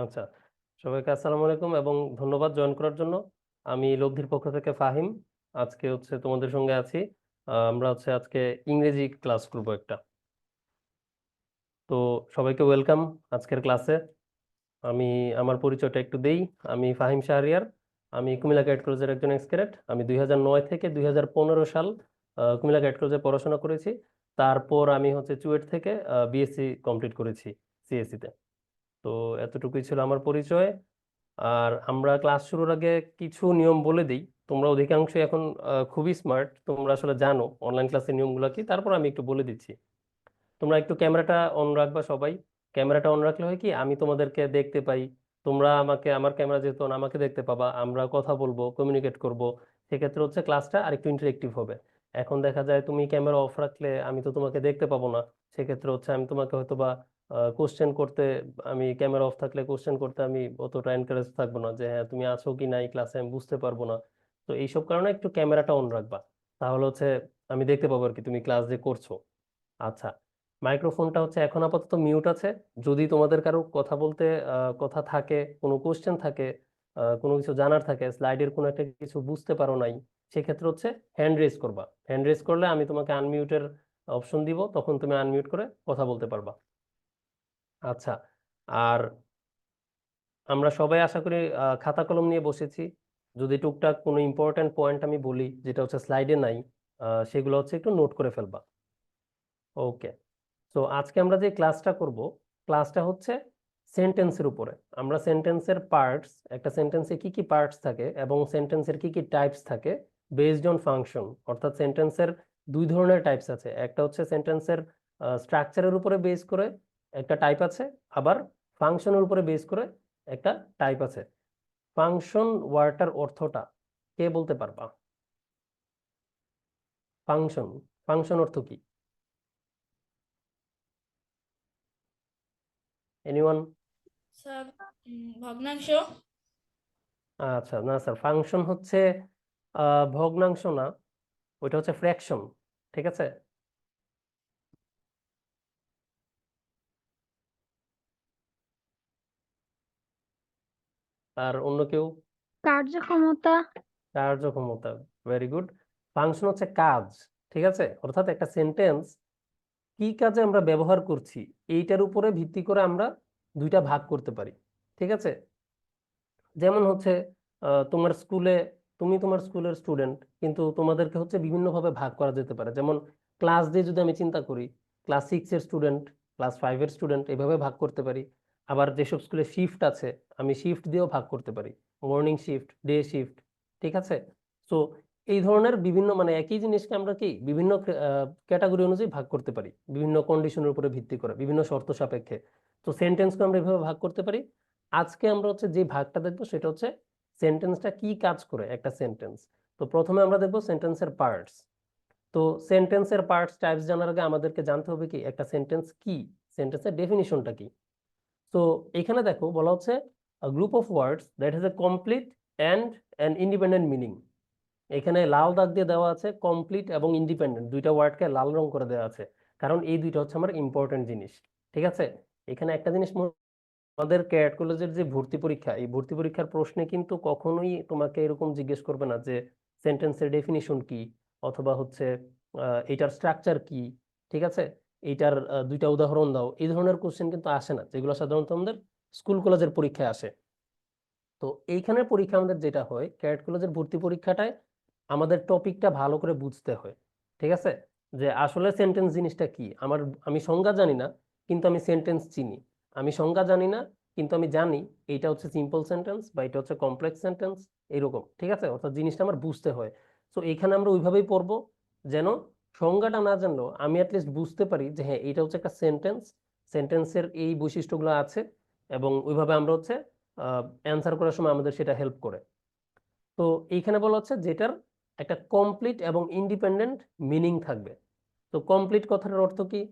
আচ্ছা, সবাইকে আসসালামু আলাইকুম এবং ধন্যবাদ জয়েন করার জন্য। আমি লব্ধির পক্ষ থেকে ফাহিম। আজকে তোমাদের সঙ্গে আছি। আমরা আজকে ইংরেজি ক্লাস করব একটা। তো সবাইকে ওয়েলকাম আজকের ক্লাসে। আমি আমার পরিচয়টা একটু দেই। আমি ফাহিম শাহরিয়ার। আমি কুমিল্লা ক্যাডেট কলেজের একজন এক্স ক্যাডেট। আমি 2009 থেকে 2015 সাল কুমিল্লা ক্যাডেট কলেজে পড়াশোনা করেছি। তারপর আমি চুয়েট থেকে বিএসসি কমপ্লিট করেছি সিএসসি তে। তো এতটুকুই ছিল আমার পরিচয়। আর আমরা ক্লাস শুরুর আগে কিছু নিয়ম বলে দিই। তোমরা অধিকাংশই এখন খুবই স্মার্ট, তোমরা আসলে জানো অনলাইন ক্লাসের নিয়মগুলো কি। তারপর আমি একটু বলে দিচ্ছি। তোমরা একটু ক্যামেরাটা অন রাখবা সবাই। ক্যামেরাটা অন রাখলে হয় কি, আমি তোমাদেরকে দেখতে পাই, তোমরা আমাকে, আমার ক্যামেরা যেহেতু on, আমাকে দেখতে পাবা, আমরা কথা বলবো, কমিউনিকেট করব। সেক্ষেত্রে ক্লাসটা আরেকটু ইন্টারেক্টিভ হবে। এখন দেখা যায় তুমি ক্যামেরা অফ রাখলে আমি তো তোমাকে দেখতে পাবো না। সেক্ষেত্রে আমি তোমাকে হয়তো বা কোশ্চেন করতে, আমি ক্যামেরা অফ থাকলে কোশ্চেন করতে আমি অতটা এনকারেজ থাকবো না যে হ্যাঁ তুমি আছো কি নাই ক্লাসে, আমি বুঝতে পারবো না। তো এইসব কারণে একটু ক্যামেরাটা অন রাখবা। তাহলে আমি দেখতে পাবো আর কি তুমি ক্লাস যে করছো। আচ্ছা, মাইক্রোফোনটা এখন আপাতত মিউট আছে। যদি তোমাদের কারো কথা বলতে কথা থাকে, কোনো কোশ্চেন থাকে, কোনো কিছু জানার থাকে, স্লাইডের কোনো একটা কিছু বুঝতে পারো নাই, সেক্ষেত্রে হ্যান্ড রেজ করবা। হ্যান্ড রেজ করলে আমি তোমাকে আনমিউটের অপশন দিব, তখন তুমি আনমিউট করে কথা বলতে পারবা। আচ্ছা, আর আমরা সবাই আশা করি খাতা কলম নিয়ে বসেছি। যদি টুকটাক কোনো ইম্পর্টেন্ট পয়েন্ট আমি বলি যেটা স্লাইডে নাই, সেগুলো একটু নোট করে ফেলবা। ওকে। তো আজকে আমরা যে ক্লাসটা করব, ক্লাসটা সেন্টেন্সের উপরে। আমরা সেন্টেন্সের পার্টস, একটা সেন্টেন্সে কি কি পার্টস থাকে এবং সেন্টেন্সের কি কি টাইপস থাকে বেসড অন ফাংশন। অর্থাৎ সেন্টেন্সের দুই ধরনের টাইপস আছে। একটা সেন্টেন্সের স্ট্রাকচারের উপরে বেস করে একটা টাইপ আছে, আবার ফাংশনের উপরে বেস করে একটা টাইপ আছে। ফাংশন ওয়ার্ডটার অর্থটা কে বলতে পারবা? ফাংশন, ফাংশন অর্থ কি? এনিওয়ান? স্যার, ভগ্নাংশ। আচ্ছা, না স্যার, ফাংশন ভগ্নাংশ না, ওইটা ফ্র্যাকশন। ঠিক আছে। আর অন্য কেউ? কার্যক্ষমতা। কার্যক্ষমতা, ভেরি গুড। ফাংশন কাজ। ঠিক আছে, অর্থাৎ একটা সেন্টেন্স কি কাজে আমরা ব্যবহার করছি এইটার উপরে ভিত্তি করে আমরা দুইটা ভাগ করতে পারি। ঠিক আছে। যেমন তোমার স্কুলে, তুমি তোমার স্কুলের স্টুডেন্ট, কিন্তু তোমাদেরকে বিভিন্নভাবে ভাগ করা যেতে পারে। যেমন ক্লাস দিয়ে যদি আমি চিন্তা করি, ক্লাস 6 এর স্টুডেন্ট, ক্লাস 5 এর স্টুডেন্ট, এভাবে ভাগ করতে পারি। আবার যেসব স্কুলে শিফট আছে, আমি শিফট দিয়েও ভাগ করতে পারি, মর্নিং শিফট, ডে শিফট। ঠিক আছে। সো এই ধরনের বিভিন্ন, মানে একই জিনিসকে আমরা কি বিভিন্ন ক্যাটাগরি অনুযায়ী ভাগ করতে পারি, বিভিন্ন কন্ডিশনের উপরে ভিত্তি করে, বিভিন্ন শর্ত সাপেক্ষে। তো সেন্টেন্সকে আমরা এভাবে ভাগ করতে পারি। আজকে আমরা যে ভাগটা দেখবো সেটা সেন্টেন্সটা কি কাজ করে, একটা সেন্টেন্স। তো প্রথমে আমরা দেখবো সেন্টেন্সের পার্টস। তো সেন্টেন্সের পার্টস টাইপস জানার আগে আমাদেরকে জানতে হবে কি একটা সেন্টেন্স কি, সেন্টেন্সের ডেফিনিশনটা কি। তো এখানে দেখো বলা group of words that has a complete and an independent meaning. এখানে লাল দাগ দিয়ে দেওয়া আছে কমপ্লিট এবং ইন্ডিপেন্ডেন্ট, দুইটা ওয়ার্ডকে লাল রং করে দেওয়া আছে, কারণ এই দুইটা আমার ইম্পর্টেন্ট জিনিস। ঠিক আছে। এখানে একটা জিনিস, আমাদের ক্যাট কলেজের যে ভর্তি পরীক্ষা, এই ভর্তি পরীক্ষার প্রশ্নে কিন্তু কখনোই তোমাকে এরকম জিজ্ঞেস করবে না যে সেন্টেন্সের ডেফিনিশন কি, অথবা এটার স্ট্রাকচার কি। ঠিক আছে। এইটার দুইটা উদাহরণ দাও, এই ধরনের কোশ্চেন কিন্তু আসে না, যেগুলো সাধারণত আমাদের স্কুল কলেজের পরীক্ষায় আসে। তো এইখানে পরীক্ষা আমাদের যেটা হয়, ক্যাট কলেজের ভর্তি পরীক্ষাটায় আমাদের টপিকটা ভালো করে বুঝতে হয়। ঠিক আছে। যে আসলে সেন্টেন্স জিনিসটা কি, আমি সংজ্ঞা জানি না, কিন্তু আমি সেন্টেন্স চিনি। আমি সংজ্ঞা জানি না, কিন্তু আমি জানি এইটা সিম্পল সেন্টেন্স বা এটা কমপ্লেক্স সেন্টেন্স, এরকম। ঠিক আছে, অর্থাৎ জিনিসটা আমার বুঝতে হয়। তো এখানে আমরা ওইভাবেই পড়বো যেন সংজ্ঞাটা না জানলেও আমি অ্যাটলিস্ট বুঝতে পারি যে হ্যাঁ এটা একটা সেন্টেন্স, সেন্টেন্সের এই বৈশিষ্ট্যগুলো আছে, এবং ওইভাবে আমরা অ্যান্সার করার সময় আমাদের সেটা হেল্প করে। তো এইখানে বলা যেটার একটা কমপ্লিট এবং ইন্ডিপেন্ডেন্ট মিনিং থাকবে। তো কমপ্লিট কথাটার অর্থ কি?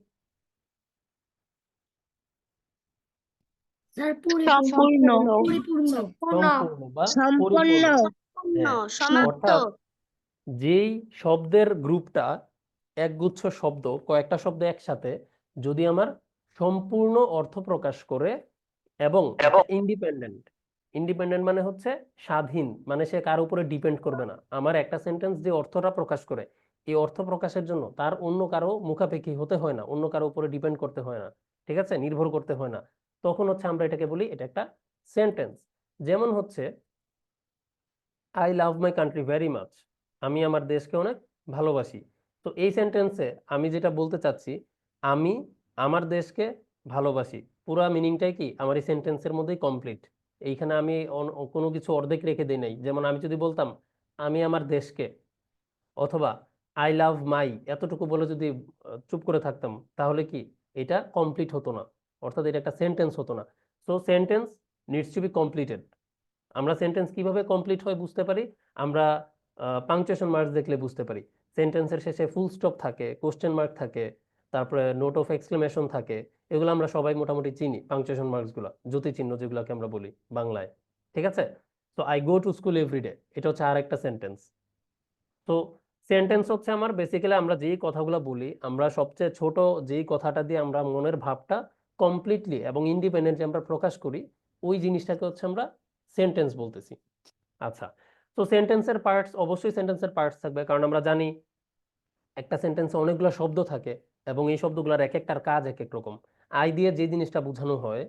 স্যার, সম্পূর্ণ পরিপূর্ণ। সম্পূর্ণ বা সম্পন্ন পরিপূর্ণ। হ্যাঁ, সমাপ্ত। অর্থাৎ যেই শব্দের গ্রুপটা, একগুচ্ছ শব্দ, কয়েকটা শব্দ একসাথে যদি আমার সম্পূর্ণ অর্থ প্রকাশ করে, এবং একটা ইন্ডিপেন্ডেন্ট। ইন্ডিপেন্ডেন্ট মানে হচ্ছে স্বাধীন, মানে সে কার উপরে ডিপেন্ড করবে না। আমার একটা সেন্টেন্স যে অর্থটা প্রকাশ করে, এই অর্থ প্রকাশের জন্য তার অন্য কারো মুখাপেক্ষী হতে হয় না, অন্য কারো উপরে ডিপেন্ড করতে হয় না, ঠিক আছে, নির্ভর করতে হয় না। তখন হচ্ছে আমরা এটাকে বলি এটা একটা সেন্টেন্স। যেমন হচ্ছে I love my country very much, আমি আমার দেশকে অনেক ভালোবাসি। তো এই সেন্টেন্সে আমি যেটা বলতে চাচ্ছি, আমি আমার দেশকে ভালোবাসি, পুরা মিনিংটাই কি আমার এই সেন্টেন্সের মধ্যেই কমপ্লিট। এইখানে আমি কোনো কিছু অর্ধেক রেখে দিই নাই। যেমন আমি যদি বলতাম আমি আমার দেশকে, অথবা আই লাভ মাই, এতটুকু বলে যদি চুপ করে থাকতাম, তাহলে কি এটা কমপ্লিট হতো না, অর্থাৎ এটা একটা সেন্টেন্স হতো না। So sentence needs to be completed. আমরা সেন্টেন্স কিভাবে কমপ্লিট হয় বুঝতে পারি, আমরা পাংচুয়েশন মার্কস দেখলে বুঝতে পারি। সেন্টেন্সের শেষে ফুল স্টপ থাকে, কোশ্চেন মার্ক থাকে, তারপরে নোট অফ এক্সক্লেমেশন থাকে। এগুলো আমরা সবাই মোটামুটি চিনি, পাংচুয়েশন মার্কস গুলা, জ্যোতি চিহ্ন যেগুলোকে আমরা বলি বাংলায়, ঠিক আছে। তো I go to school every day, এটা হচ্ছে আর একটা সেন্টেন্স। তো সেন্টেন্স হচ্ছে আমার বেসিক্যালি আমরা যেই কথাগুলো বলি, আমরা সবচেয়ে ছোট যেই কথাটা দিয়ে আমরা মনের ভাবটা কমপ্লিটলি এবং ইন্ডিপেন্ডেন্টলি আমরা প্রকাশ করি, ওই জিনিসটাকে হচ্ছে আমরা সেন্টেন্স বলতেছি। আচ্ছা, তো সেন্টেন্সের পার্টস, অবশ্যই সেন্টেন্সের পার্টস থাকবে, কারণ আমরা জানি একটা সেন্টেন্সে অনেকগুলো শব্দ থাকে এবং এই শব্দগুলোর এক একটার কাজ এক এক রকম। আই দিয়ে যে জিনিসটা বোঝানো হয়,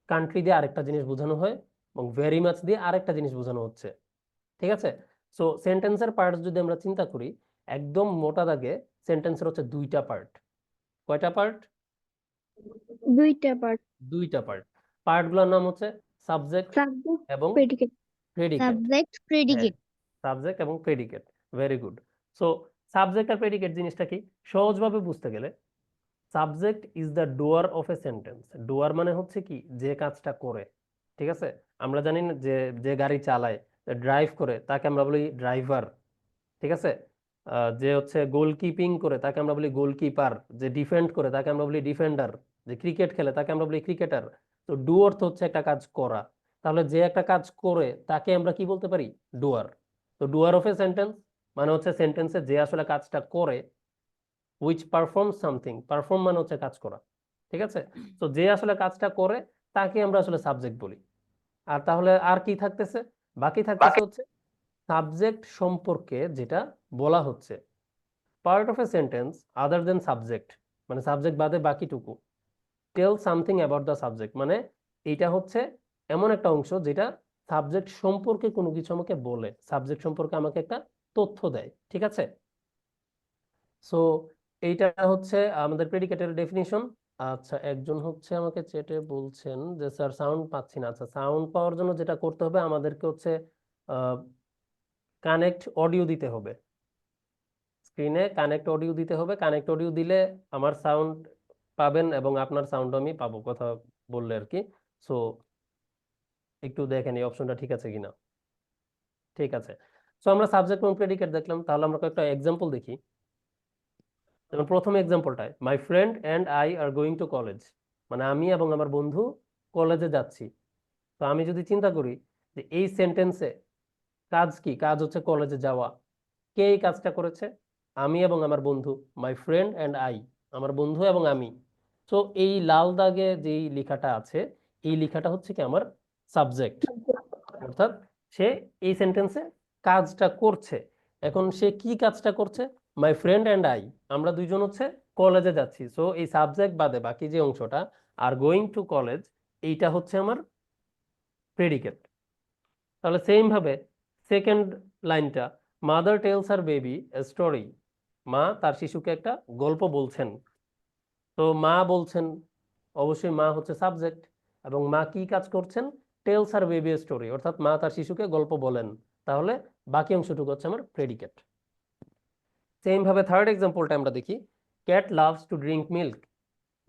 কান্ট্রি দিয়ে আরেকটা জিনিস বোঝানো হয়, এবং ভেরি মাচ দিয়ে আরেকটা জিনিস বোঝানো হচ্ছে, ঠিক আছে। সো সেন্টেন্সের পার্টস যদি আমরা চিন্তা করি, একদম মোটা দাগে সেন্টেন্সের হচ্ছে দুইটা পার্ট। কয়টা পার্ট? দুইটা পার্ট। দুইটা পার্ট। পার্টগুলোর নাম হচ্ছে সাবজেক্ট সাবজেক্ট, এবং প্রেডিকেট। প্রেডিকেট। সাবজেক্ট হ্যাঁ, প্রেডিকেট সাবজেক্ট এবং predicate, very good. So subject আর প্রেডিকেট জিনিসটা কি, সহজভাবে বুঝতে গেলে subject is the doer of a sentence. Doer মানে হচ্ছে কি, যে কাজটা করে, ঠিক আছে। আমরা জানি না যে যে গাড়ি চালায়, ড্রাইভ করে, তাকে আমরা বলি ড্রাইভার, ঠিক আছে। যে হচ্ছে গোলকিপিং করে তাকে আমরা বলি গোলকিপার, যে ডিফেন্ড করে তাকে আমরা বলি ডিফেন্ডার, যে ক্রিকেট খেলে তাকে আমরা বলি ক্রিকেটার। তো ডু অর্থ হচ্ছে একটা কাজ করা, তাহলে যে একটা কাজ করে তাকে আমরা কি বলতে পারি, ডুয়ার। তো ডুয়ার অফ এ সেন্টেন্স মানে হচ্ছে সেন্টেন্সে যে আসলে কাজটা করে, উইচ পারফর্ম সামথিং, পারফর্ম মানে হচ্ছে কাজ করা, ঠিক আছে। তো যে আসলে কাজটা করে তাকে আমরা আসলে সাবজেক্ট বলি। আর তাহলে আর কি থাকতেছে, বাকি থাকতেছে হচ্ছে সাবজেক্ট সম্পর্কে যেটা বলা হচ্ছে। Part of a sentence other than subject, মানে সাবজেক্ট বাদে বাকিটুকু, tell something about the subject, মানে এইটা হচ্ছে এমন একটা অংশ যেটা সাবজেক্ট সম্পর্কে কোনো কিছু আমাকে বলে, সাবজেক্ট সম্পর্কে আমাকে একটা তথ্য দেয়, ঠিক আছে। সো এইটা হচ্ছে আমাদের প্রেডিকেটের ডেফিনিশন। আচ্ছা, একজন হচ্ছে আমাকে চ্যাটে বলছেন যে স্যার সাউন্ড পাচ্ছি না। আচ্ছা, সাউন্ড পাওয়ার জন্য যেটা করতে হবে আমাদেরকে হচ্ছে কানেক্ট অডিও দিতে হবে, স্ক্রিনে কানেক্ট অডিও দিতে হবে। কানেক্ট অডিও দিলে আমার সাউন্ড পাবেন এবং আপনার সাউন্ড আমি পাবো, কথা বললে আর কি। সো একটু দেখেন এই অপশনটা ঠিক আছে কিনা। ঠিক আছে। সো আমরা সাবজেক্ট এবং প্রেডিকেট দেখলাম, তাহলে আমরা কয়েকটা এক্সাম্পল দেখি। যেমন প্রথম এক্সাম্পলটায় my friend and I are going to college, মানে আমি এবং আমার বন্ধু কলেজে যাচ্ছি। তো আমি যদি চিন্তা করি যে এই সেন্টেন্সে কাজ কি, কাজ হচ্ছে কলেজে যাওয়া। কে এই কাজটা করেছে, আমি এবং আমার বন্ধু, মাই ফ্রেন্ড অ্যান্ড আই, আমার বন্ধু এবং আমি। তো এই লাল দাগে যেই লেখাটা আছে, এই লেখাটা হচ্ছে কি আমার সাবজেক্ট, অর্থাৎ সে এই সেন্টেন্সে কাজটা করছে। এখন সে কি কাজটা করছে, মাই ফ্রেন্ড অ্যান্ড আই, আমরা দুইজন হচ্ছে কলেজে যাচ্ছি। সো এই সাবজেক্ট বাদে বাকি যে অংশটা আর গোয়িং টু কলেজ, এইটা হচ্ছে আমার প্রেডিকেট। তাহলে সেম ভাবে সেকেন্ড লাইনটা, mother tells her baby a story, মা তার শিশুকে একটা গল্প বলছেন। তো মা বলছেন, অবশ্যই মা হচ্ছে সাবজেক্ট, এবং মা কি কাজ করছেন, tells her baby a story, অর্থাৎ মা তার শিশুকে গল্প বলেন। তাহলে বাকি অংশটুকু হচ্ছে আমার প্রেডিকেট। সেম ভাবে থার্ড এক্সাম্পলটা আমরা দেখি, cat loves to drink milk,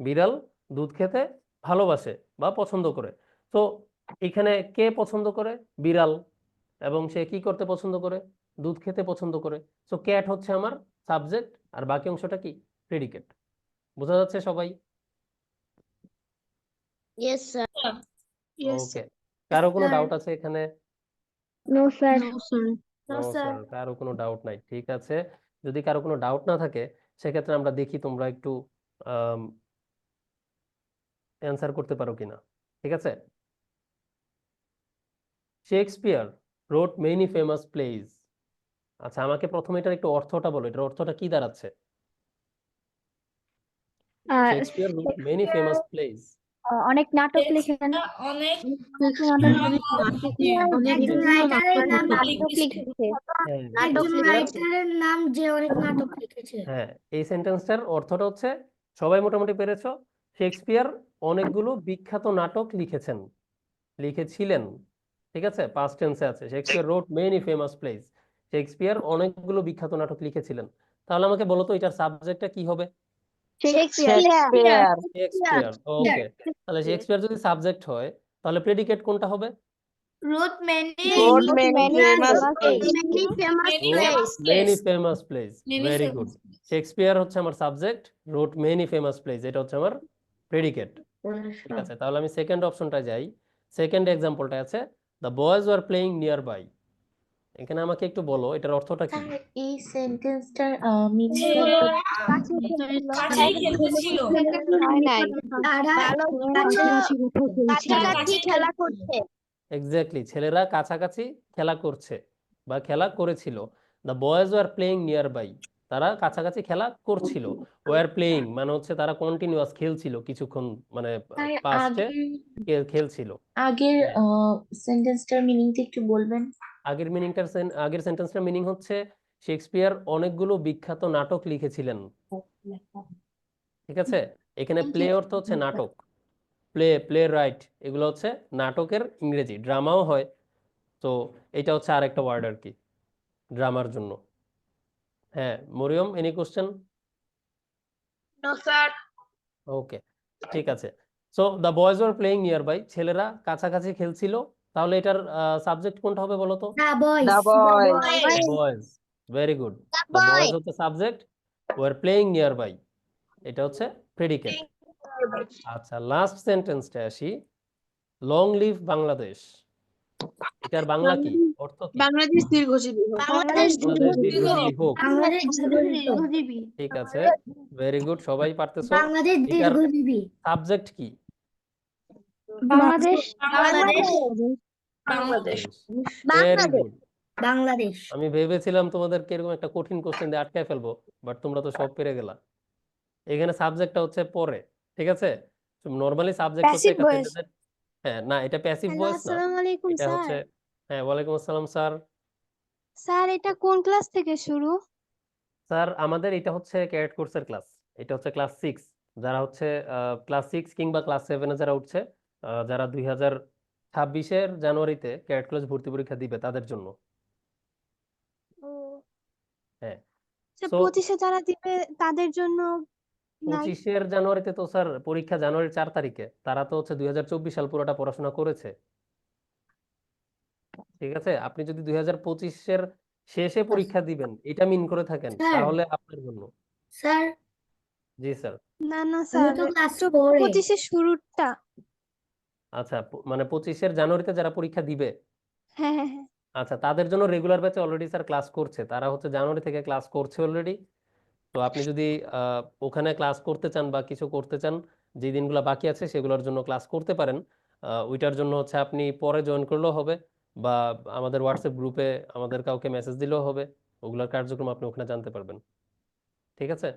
বিড়াল দুধ খেতে ভালোবাসে বা পছন্দ করে। তো এখানে কে পছন্দ করে, বিড়াল, এবং সে কি করতে পছন্দ করে, দুধ খেতে পছন্দ করে। সো ক্যাট হচ্ছে আমার সাবজেক্ট, আর বাকি অংশটা কি, প্রেডিকেট। বোঝা যাচ্ছে সবাই? Yes sir Yes, okay, sir. কারো কোনো Sir. ডাউট আছে এখানে? No sir. No sir no No, sir. Sir, কারো কোনো ডাউট নাই, ঠিক আছে। যদি কারো কোনো ডাউট না থাকে, সেক্ষেত্রে আমরা দেখি তোমরা একটু অ্যান্সার করতে পারো কিনা। ঠিক আছে? Shakespeare wrote many famous plays. আচ্ছা, আমাকে প্রথমে এটার একটু অর্থটা বলো, এটার অর্থটা কি দাঁড়াচ্ছে? Shakespeare wrote many famous plays. অনেক নাটক লিখেন। অনেক একজন রাইটারের নাম নাটক লিখেছে। হ্যাঁ একজন শেক্সপিয়ার, রাইটারের নাম যে অনেক নাটক লিখেছে। হ্যাঁ এই সেন্টেন্সটার অর্থটা হচ্ছে, সবাই মোটামুটি পেরেছো, শেক্সপিয়ার অনেকগুলো বিখ্যাত নাটক লিখেছিলেন। ঠিক আছে, পাস্ট টেন্সে আছে। Shakespeare wrote many famous plays. Shakespeare অনেকগুলো বিখ্যাত নাটক লিখেছিলেন। তাহলে আমাকে বলো তো এটার সাবজেক্টটা কি হবে? Shakespeare Shakespeare. ওকে, তাহলে শেক্সপিয়ার যদি সাবজেক্ট হয় তাহলে প্রেডিকেট কোনটা হবে? রোট many road many famous place রোট many famous place. Very good. Shakespeare হচ্ছে আমার সাবজেক্ট, রোট মেনি ফেমাস প্লেস এটা হচ্ছে আমার প্রেডিকেট। ঠিক আছে, তাহলে আমি সেকেন্ড অপশনটা যাই। সেকেন্ড এক্সাম্পলটা আছে, the boys were playing nearby. এখানে আমাকে একটু বলো এটার অর্থটা কি? এই সেন্টেন্সটার মিনিং কাছেই খেলতেছিল। কাছাকাছি খেলা করছে। এক্স্যাক্টলি, ছেলেরা কাছাকাছি খেলা করছে বা খেলা করেছিল। The boys were playing nearby, তারা কাছাকাছি খেলা করছিল। ওয়ার প্লেইং মানে হচ্ছে তারা কন্টিনিউয়াস খেলছিল কিছুক্ষণ, মানে পাস্টে খেলছিল। আগের হ্যাঁ, সেন্টেন্সটার মিনিংটা একটু বলবেন? আগের সেন্টেন্সটার মিনিং হচ্ছে শেক্সপিয়ার অনেকগুলো বিখ্যাত নাটক লিখেছিলেন। ঠিক আছে, এখানে প্লে অর্থ হচ্ছে নাটক, প্লে রাইট, এগুলো হচ্ছে নাটকের ইংরেজি, ড্রামাও হয়। তো এটা হচ্ছে আরেকটা ওয়ার্ড আর কি ড্রামার জন্য। হ্যাঁ Maryam, any question? No sir okay, ঠিক আছে। So the boys were playing nearby, ছেলেরা কাছাকাছি খেলছিল। তাহলে এটার সাবজেক্ট কোনটা হবে বলো তো? The boys boys. Very good. The boys হচ্ছে subject, are playing nearby এটা হচ্ছে প্রেডিকেট। আচ্ছা, লাস্ট সেন্টেন্সটা আসি, লং লিভ বাংলাদেশ। এটার বাংলা কি, অর্থ কি? বাংলাদেশ দীর্ঘজীবী হোক। বাংলাদেশ দীর্ঘজীবী হোক। বাংলাদেশ দীর্ঘজীবী। ঠিক আছে, ভেরি গুড, সবাই পারতেছো। বাংলাদেশ এটার দীর্ঘজীবী। সাবজেক্ট কি? Bangladesh Bangladesh very good. বাংলাদেশ। আমি ভেবেছিলাম তোমাদেরকে এরকম একটা কঠিন কোশ্চেন দিয়ে আটকায় ফেলবো, বাট তোমরা তো সব পেরে গেলা। এখানে সাবজেক্টটা হচ্ছে পরে। ঠিক আছে, নরমালি সাবজেক্ট হচ্ছে একটা সেন্টেন্সের, হ্যাঁ না এটা প্যাসিভ হ্যালো, ভয়েস না, আসসালামু আলাইকুম এটা হচ্ছে, স্যার। হ্যাঁ ওয়ালাইকুম আসসালাম স্যার। স্যার এটা কোন ক্লাস থেকে শুরু? স্যার আমাদের এটা হচ্ছে ক্যাডেট কোর্সের ক্লাস, এটা হচ্ছে ক্লাস 6। যারা হচ্ছে ক্লাস 6 কিংবা ক্লাস 7 এ যারা উঠছে, যারা 2026-এর জানুয়ারিতে ক্যাডেট কলেজ ভর্তি পরীক্ষা দিবে তাদের জন্য। ও হ্যাঁ, স্যার, সো 25-এ যারা দিবে তাদের জন্য নাই? 25-এর জানুয়ারিতে তো স্যার পরীক্ষা জানুয়ারির 4 তারিখে, তারা তো হচ্ছে 2024 সাল পুরোটা পড়াশোনা করেছে। ঠিক আছে, আপনি যদি 2025-এর শেষে পরীক্ষা দিবেন এটা মিন করে থাকেন তাহলে আপনার জন্য। স্যার, জি স্যার। না না আমি স্যার, তো ক্লাস 4-এ। 25-এর শুরুটা। আচ্ছা, মানে 25-এর জানুয়ারিতে যারা পরীক্ষা দিবে, হ্যাঁ হ্যাঁ হ্যাঁ। আচ্ছা তাদের জন্য রেগুলার ব্যাচে অলরেডি স্যার ক্লাস করছে, তারা হচ্ছে জানুয়ারি থেকে ক্লাস করছে অলরেডি। তো আপনি যদি ওখানে ক্লাস করতে চান বা কিছু করতে চান, যে দিনগুলো বাকি আছে সেগুলোর জন্য ক্লাস করতে পারেন। ওইটার জন্য হচ্ছে আপনি পরে জয়েন করলেও হবে, বা আমাদের হোয়াটসঅ্যাপ গ্রুপে আমাদের কাউকে মেসেজ দিলেও হবে, ওগুলোর কার্যক্রম আপনি ওখানে জানতে পারবেন। ঠিক আছে,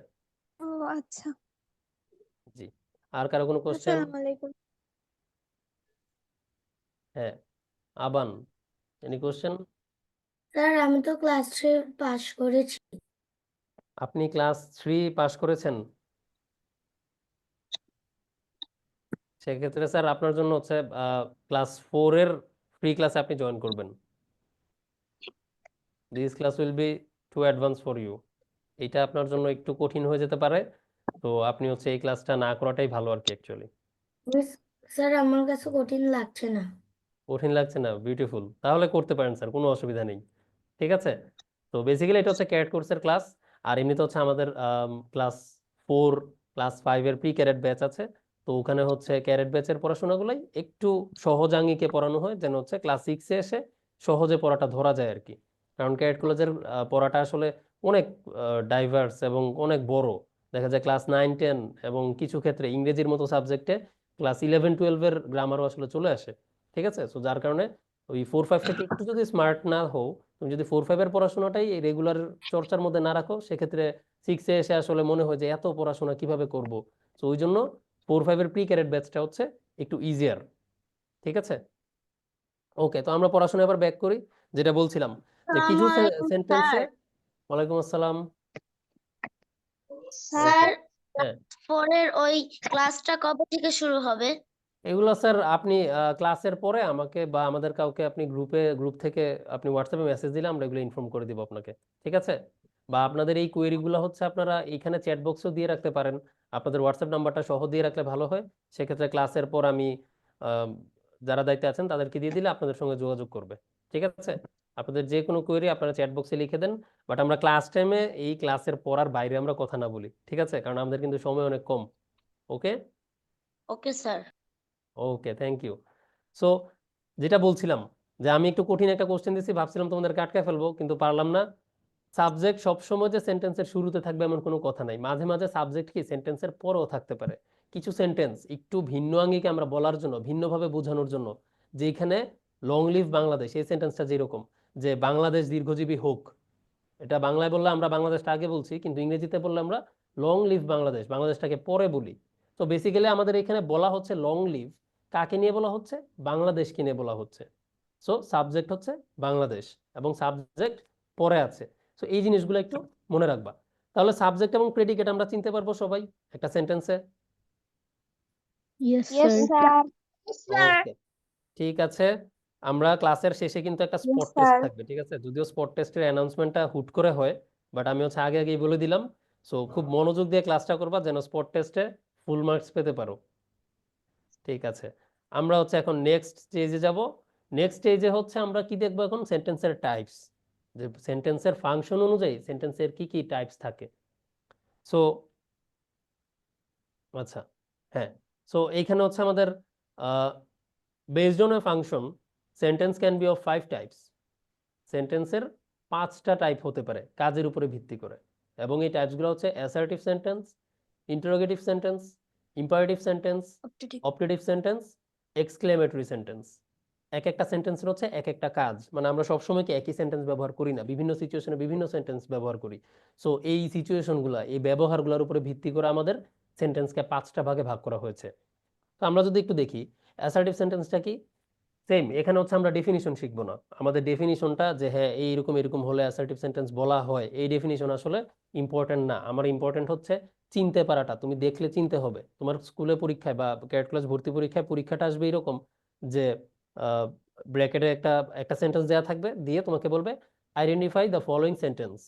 ও আচ্ছা, জি। আর কারো কোনো কোশ্চেন? আসসালামু আলাইকুম। হ্যাঁ, আবান, এনি কোশ্চেন? স্যার, আমি তো ক্লাস 3 পাস করেছি। আপনি ক্লাস 3 পাস করেছেন? সেক্ষেত্রে স্যার আপনার জন্য হচ্ছে ক্লাস 4 এর ফ্রি ক্লাসে আপনি জয়েন করবেন। This class will be too advance for you. এটা আপনার জন্য একটু কঠিন হয়ে যেতে পারে, তো আপনি হচ্ছে এই ক্লাসটা না করাটাই ভালো আর কি অ্যাকচুয়ালি। স্যার, আমার কাছে কঠিন লাগছে না। কঠিন লাগছে না? বিউটিফুল, তাহলে করতে পারেন স্যার, কোনো অসুবিধা নেই। ঠিক আছে, তো বেসিক্যালি এটা হচ্ছে ক্যাডেট কোর্সের ক্লাস। আর এমনিতে হচ্ছে আমাদের ক্লাস 4 ক্লাস 5 এর প্রি ক্যাডেট ব্যাচ আছে। তো ওখানে হচ্ছে ক্যাডেট ব্যাচের পড়াশোনাগুলাই একটু সহজাঙ্গিকে পড়ানো হয়, যেন হচ্ছে ক্লাস 6-এ এসে সহজে পড়াটা ধরা যায় আর কি। কারণ ক্যাডেট কলেজের পড়াটা আসলে অনেক ডাইভার্স এবং অনেক বড়। দেখা যায় ক্লাস 9 10 এবং কিছু ক্ষেত্রে ইংরেজির মতো সাবজেক্টে ক্লাস 11-12 এর গ্রামারও আসলে চলে আসে, ঠিক আছে? সো যার কারণে ওই 4-5 থেকে একটু যদি স্মার্ট না হও, তুমি যদি 4-5 এর পড়াশোনাটাই এই রেগুলার চর্চার মধ্যে না রাখো, সেক্ষেত্রে 6-এ এসে আসলে মনে হয় যে এত পড়াশোনা কিভাবে করব। তো ওই জন্য 4-5 এর প্রি ক্যাডেট ব্যাচটা হচ্ছে একটু ইজিয়ার, ঠিক আছে? ওকে, তো আমরা পড়াশোনা এবার ব্যাক করি, যেটা বলছিলাম যে কিছু সেন্টেন্সে। ওয়ালাইকুম আসসালাম। স্যার ওকে, হ্যাঁ, পরের ওই ক্লাসটা কবে থেকে শুরু হবে? এগুলো স্যার আপনি ক্লাসের পরে আমাকে বা আমাদের কাউকে আপনি গ্রুপ থেকে আপনি হোয়াটসঅ্যাপে মেসেজ দিলে আমরা এগুলো ইনফর্ম করে দিব আপনাকে, ঠিক আছে? বা আপনাদের এই কোয়েরিগুলো হচ্ছে আপনারা এইখানে চ্যাট বক্সও দিয়ে রাখতে পারেন, আপনাদের হোয়াটসঅ্যাপ নাম্বারটা সহ দিয়ে রাখলে ভালো হয়। সেক্ষেত্রে ক্লাসের পর আমি আহ, যারা দায়িত্বে আছেন তাদেরকে দিয়ে দিলে আপনাদের সঙ্গে যোগাযোগ করবে, ঠিক আছে? আপনাদের যে কোনো কোয়েরি আপনারা চ্যাট বক্সে লিখে দেন, বাট আমরা ক্লাস টাইমে এই ক্লাসের পড়ার বাইরে আমরা কথা না বলি, ঠিক আছে? কারণ আমাদের কিন্তু সময় অনেক কম। Okay, okay sir. Okay, thank you. So যেটা বলছিলাম যে আমি একটু কঠিন একটা কোশ্চেন দিচ্ছি, ভাবছিলাম তোমাদেরকে আটকায় ফেলবো কিন্তু পারলাম না। সাবজেক্ট সবসময় যে সেন্টেন্সের শুরুতে থাকবে এমন কোনো কথা নাই, মাঝে মাঝে সাবজেক্ট কি সেন্টেন্সের পরেও থাকতে পারে। কিছু সেন্টেন্স একটু ভিন্ন আঙ্গিকে আমরা বলার জন্য, ভিন্নভাবে বোঝানোর জন্য, যেখানে লং লিভ বাংলাদেশ, এই সেন্টেন্সটা যেরকম যে বাংলাদেশ দীর্ঘজীবী হোক, এটা বাংলায় বললে আমরা বাংলাদেশটা আগে বলছি, কিন্তু ইংরেজিতে বললে আমরা লং লিভ বাংলাদেশ, বাংলাদেশটাকে পরে বলি। তো বেসিক্যালি আমাদের এখানে বলা হচ্ছে লং লিভ, কাকে নিয়ে বলা হচ্ছে? বাংলাদেশকে নিয়ে বলা হচ্ছে। সো সাবজেক্ট হচ্ছে বাংলাদেশ এবং সাবজেক্ট পরে আছে। সো এই জিনিসগুলো একটু মনে রাখবা। তাহলে সাবজেক্ট এবং প্রেডিকেট আমরা চিনতে পারবো সবাই একটা সেন্টেন্সে? Yes yes sir. Sir. Okay, ঠিক আছে। আমরা ক্লাসের শেষে কিন্তু একটা Yes, স্পট টেস্ট sir. থাকবে, ঠিক আছে? যদিও স্পট টেস্টের অ্যানাউন্সমেন্টটা হুট করে হয়, বাট আমি হচ্ছে আগে আগেই বলে দিলাম। সো খুব মনোযোগ দিয়ে ক্লাসটা করবা যেন স্পট টেস্টে ফুল মার্কস পেতে পারো, ঠিক আছে? আমরা হচ্ছে এখন নেক্সট স্টেজে যাব। নেক্সট স্টেজে হচ্ছে আমরা কি দেখবো এখন? সেন্টেন্সের টাইপস, যে সেন্টেন্সের ফাংশন অনুযায়ী সেন্টেন্সের কি কি টাইপস থাকে। সো আচ্ছা, হ্যাঁ, সো এইখানে হচ্ছে আমাদের based on a function sentence can be of 5 types. সেন্টেন্সের 5টা টাইপ হতে পারে কাজের উপরে ভিত্তি করে, এবং এই টাইপসগুলো হচ্ছে assertive sentence, interrogative sentence, imperative sentence, optative sentence, exclamatory sentence. এক একটা সেন্টেন্সের হচ্ছে এক একটা কাজ, মানে আমরা সবসময় কি একই সেন্টেন্স ব্যবহার করি না, বিভিন্ন সিচুয়েশনে বিভিন্ন সেন্টেন্স ব্যবহার করি। সো এই সিচুয়েশনগুলো, এই ব্যবহারগুলোর উপরে ভিত্তি করে আমাদের সেন্টেন্সকে 5টা ভাগে ভাগ করা হয়েছে। তো আমরা যদি একটু দেখি অ্যাসার্টিভ সেন্টেন্সটা কি, সেম এখানে হচ্ছে আমরা ডেফিনিশন শিখবো না। আমাদের ডেফিনিশনটা যে হ্যাঁ এইরকম এরকম হলে অ্যাসার্টিভ সেন্টেন্স বলা হয়, এই ডেফিনিশন আসলে ইম্পর্টেন্ট না। আমার ইম্পর্টেন্ট হচ্ছে চিনতে পারাটা, তুমি দেখলে চিনতে হবে। তোমার স্কুলে পরীক্ষায় বা ক্যাডেট ক্লাস ভর্তি পরীক্ষায় পরীক্ষাটা আসবে এরকম যে ব্র্যাকেটে একটা একটা সেন্টেন্স দেওয়া থাকবে, দিয়ে তোমাকে বলবে আইডেন্টিফাই দ্য ফলোইং সেন্টেন্স,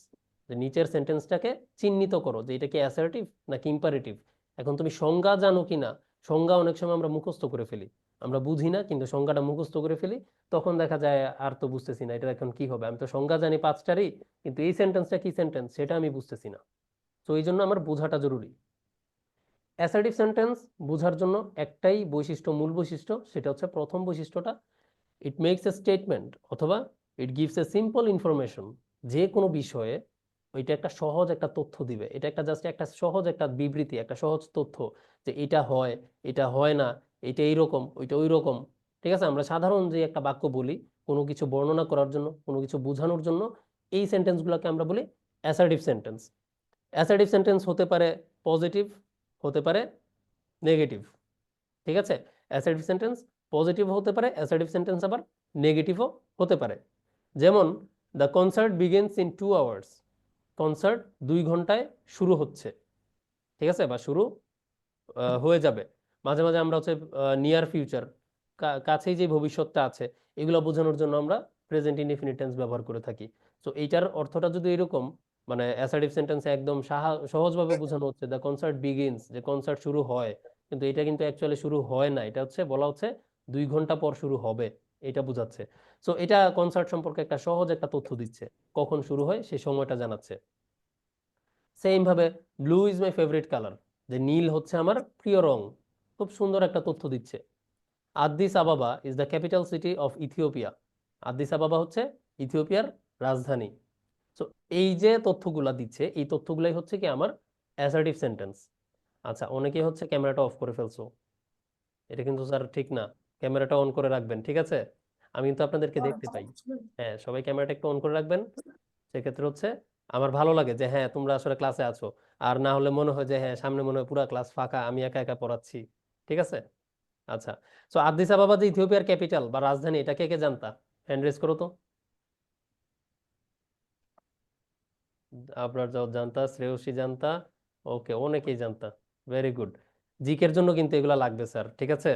যে নিচের সেন্টেন্সটাকে চিহ্নিত করো যে এটা কি অ্যাসার্টিভ নাকি ইম্পারেটিভ। এখন তুমি সংজ্ঞা জানো কিনা, সংজ্ঞা অনেক সময় আমরা মুখস্থ করে ফেলি, আমরা বুঝি না কিন্তু সংজ্ঞাটা মুখস্থ করে ফেলি, তখন দেখা যায় আর তো বুঝতেছি না এটা এখন কি হবে, আমি তো সংজ্ঞা জানি 5টারই, কিন্তু এই সেন্টেন্সটা কি সেন্টেন্স সেটা আমি বুঝতেছি না। তো এই জন্য আমার বোঝাটা জরুরি। অ্যাসার্টিভ সেন্টেন্স বোঝার জন্য একটাই বৈশিষ্ট্য, মূল বৈশিষ্ট্য, সেটা হচ্ছে প্রথম বৈশিষ্ট্যটা, ইট মেক্স এ স্টেটমেন্ট অথবা it gives a simple information. যে কোনো বিষয়ে ওইটা একটা সহজ একটা তথ্য দিবে, এটা একটা জাস্ট একটা সহজ একটা বিবৃতি, একটা সহজ তথ্য যে এটা হয়, এটা হয় না, এটা এইরকম, ওইটা ওই রকম, ঠিক আছে? আমরা সাধারণ যে একটা বাক্য বলি কোনো কিছু বর্ণনা করার জন্য, কোনো কিছু বোঝানোর জন্য, এই সেন্টেন্সগুলোকে আমরা বলি অ্যাসার্টিভ সেন্টেন্স। অ্যাসার্টিভ সেন্টেন্স হতে পারে পজিটিভ, হতে পারে নেগেটিভ, ঠিক আছে? অ্যাসার্টিভ সেন্টেন্স পজিটিভ হতে পারে, অ্যাসার্টিভ সেন্টেন্স আবার নেগেটিভও হতে পারে। যেমন the concert begins in 2 hours, concert 2 ঘন্টায় শুরু হচ্ছে, ঠিক আছে, বা শুরু হয়ে যাবে। মাঝে মাঝে আমরা হচ্ছে নিয়ার ফিউচার, কাছেই যে ভবিষ্যৎটা আছে, এগুলো বোঝানোর জন্য আমরা প্রেজেন্ট ইনডিফিনিট টেন্স ব্যবহার করে থাকি। তো এইটার অর্থটা যদি এরকম, মানে অ্যাসার্টিভ সেন্টেন্সে একদম সহজভাবে বোঝানো হচ্ছে দ্য কনসার্ট বিগিনস, যে কনসার্ট শুরু হয়, কিন্তু এটা কিন্তু অ্যাকচুয়ালি শুরু হয় না, এটা হচ্ছে বলা হচ্ছে 2 ঘন্টা পর শুরু হবে, এটা বোঝাচ্ছে। সো এটা কনসার্ট সম্পর্কে একটা সহজ একটা তথ্য দিচ্ছে, কখন শুরু হয় সেই সময়টা জানাচ্ছে। সেম ভাবে blue is my favourite colour, যে নীল হচ্ছে আমার প্রিয় রং, খুব সুন্দর একটা তথ্য দিচ্ছে। Addis Ababa is the capital city of Ethiopia, Addis Ababa হচ্ছে ইথিওপিয়ার রাজধানী। তো এই যে তথ্যগুলা দিচ্ছে, এই তথ্যগুলাই হচ্ছে কি আমার অ্যাসার্টিভ সেন্টেন্স। আচ্ছা, অনেকে হচ্ছে ক্যামেরাটা অফ করে ফেলছো, এটা কিন্তু স্যার ঠিক না, ক্যামেরাটা অন করে রাখবেন, ঠিক আছে? আমি কিন্তু আপনাদেরকে দেখতে পাই। হ্যাঁ, সবাই ক্যামেরাটা একটু অন করে রাখবেন। সেক্ষেত্রে হচ্ছে আমার ভালো লাগে যে হ্যাঁ তোমরা আসলে ক্লাসে আছো, আর না হলে মনে হয় যে হ্যাঁ সামনে মনে হয় পুরা ক্লাস ফাঁকা, আমি একা একা পড়াচ্ছি, ঠিক আছে? আচ্ছা, সো আদিস আবাবা যে ইথিওপিয়ার ক্যাপিটাল বা রাজধানী, এটা কে কে জানতা? হ্যান্ড রেজ করো তো। আপনার জানতা, শ্রেয়সী জানতা, ওকে, অনেকেই জানতা, ভেরি গুড। জিকের জন্য কিন্তু এগুলা লাগবে স্যার, ঠিক আছে?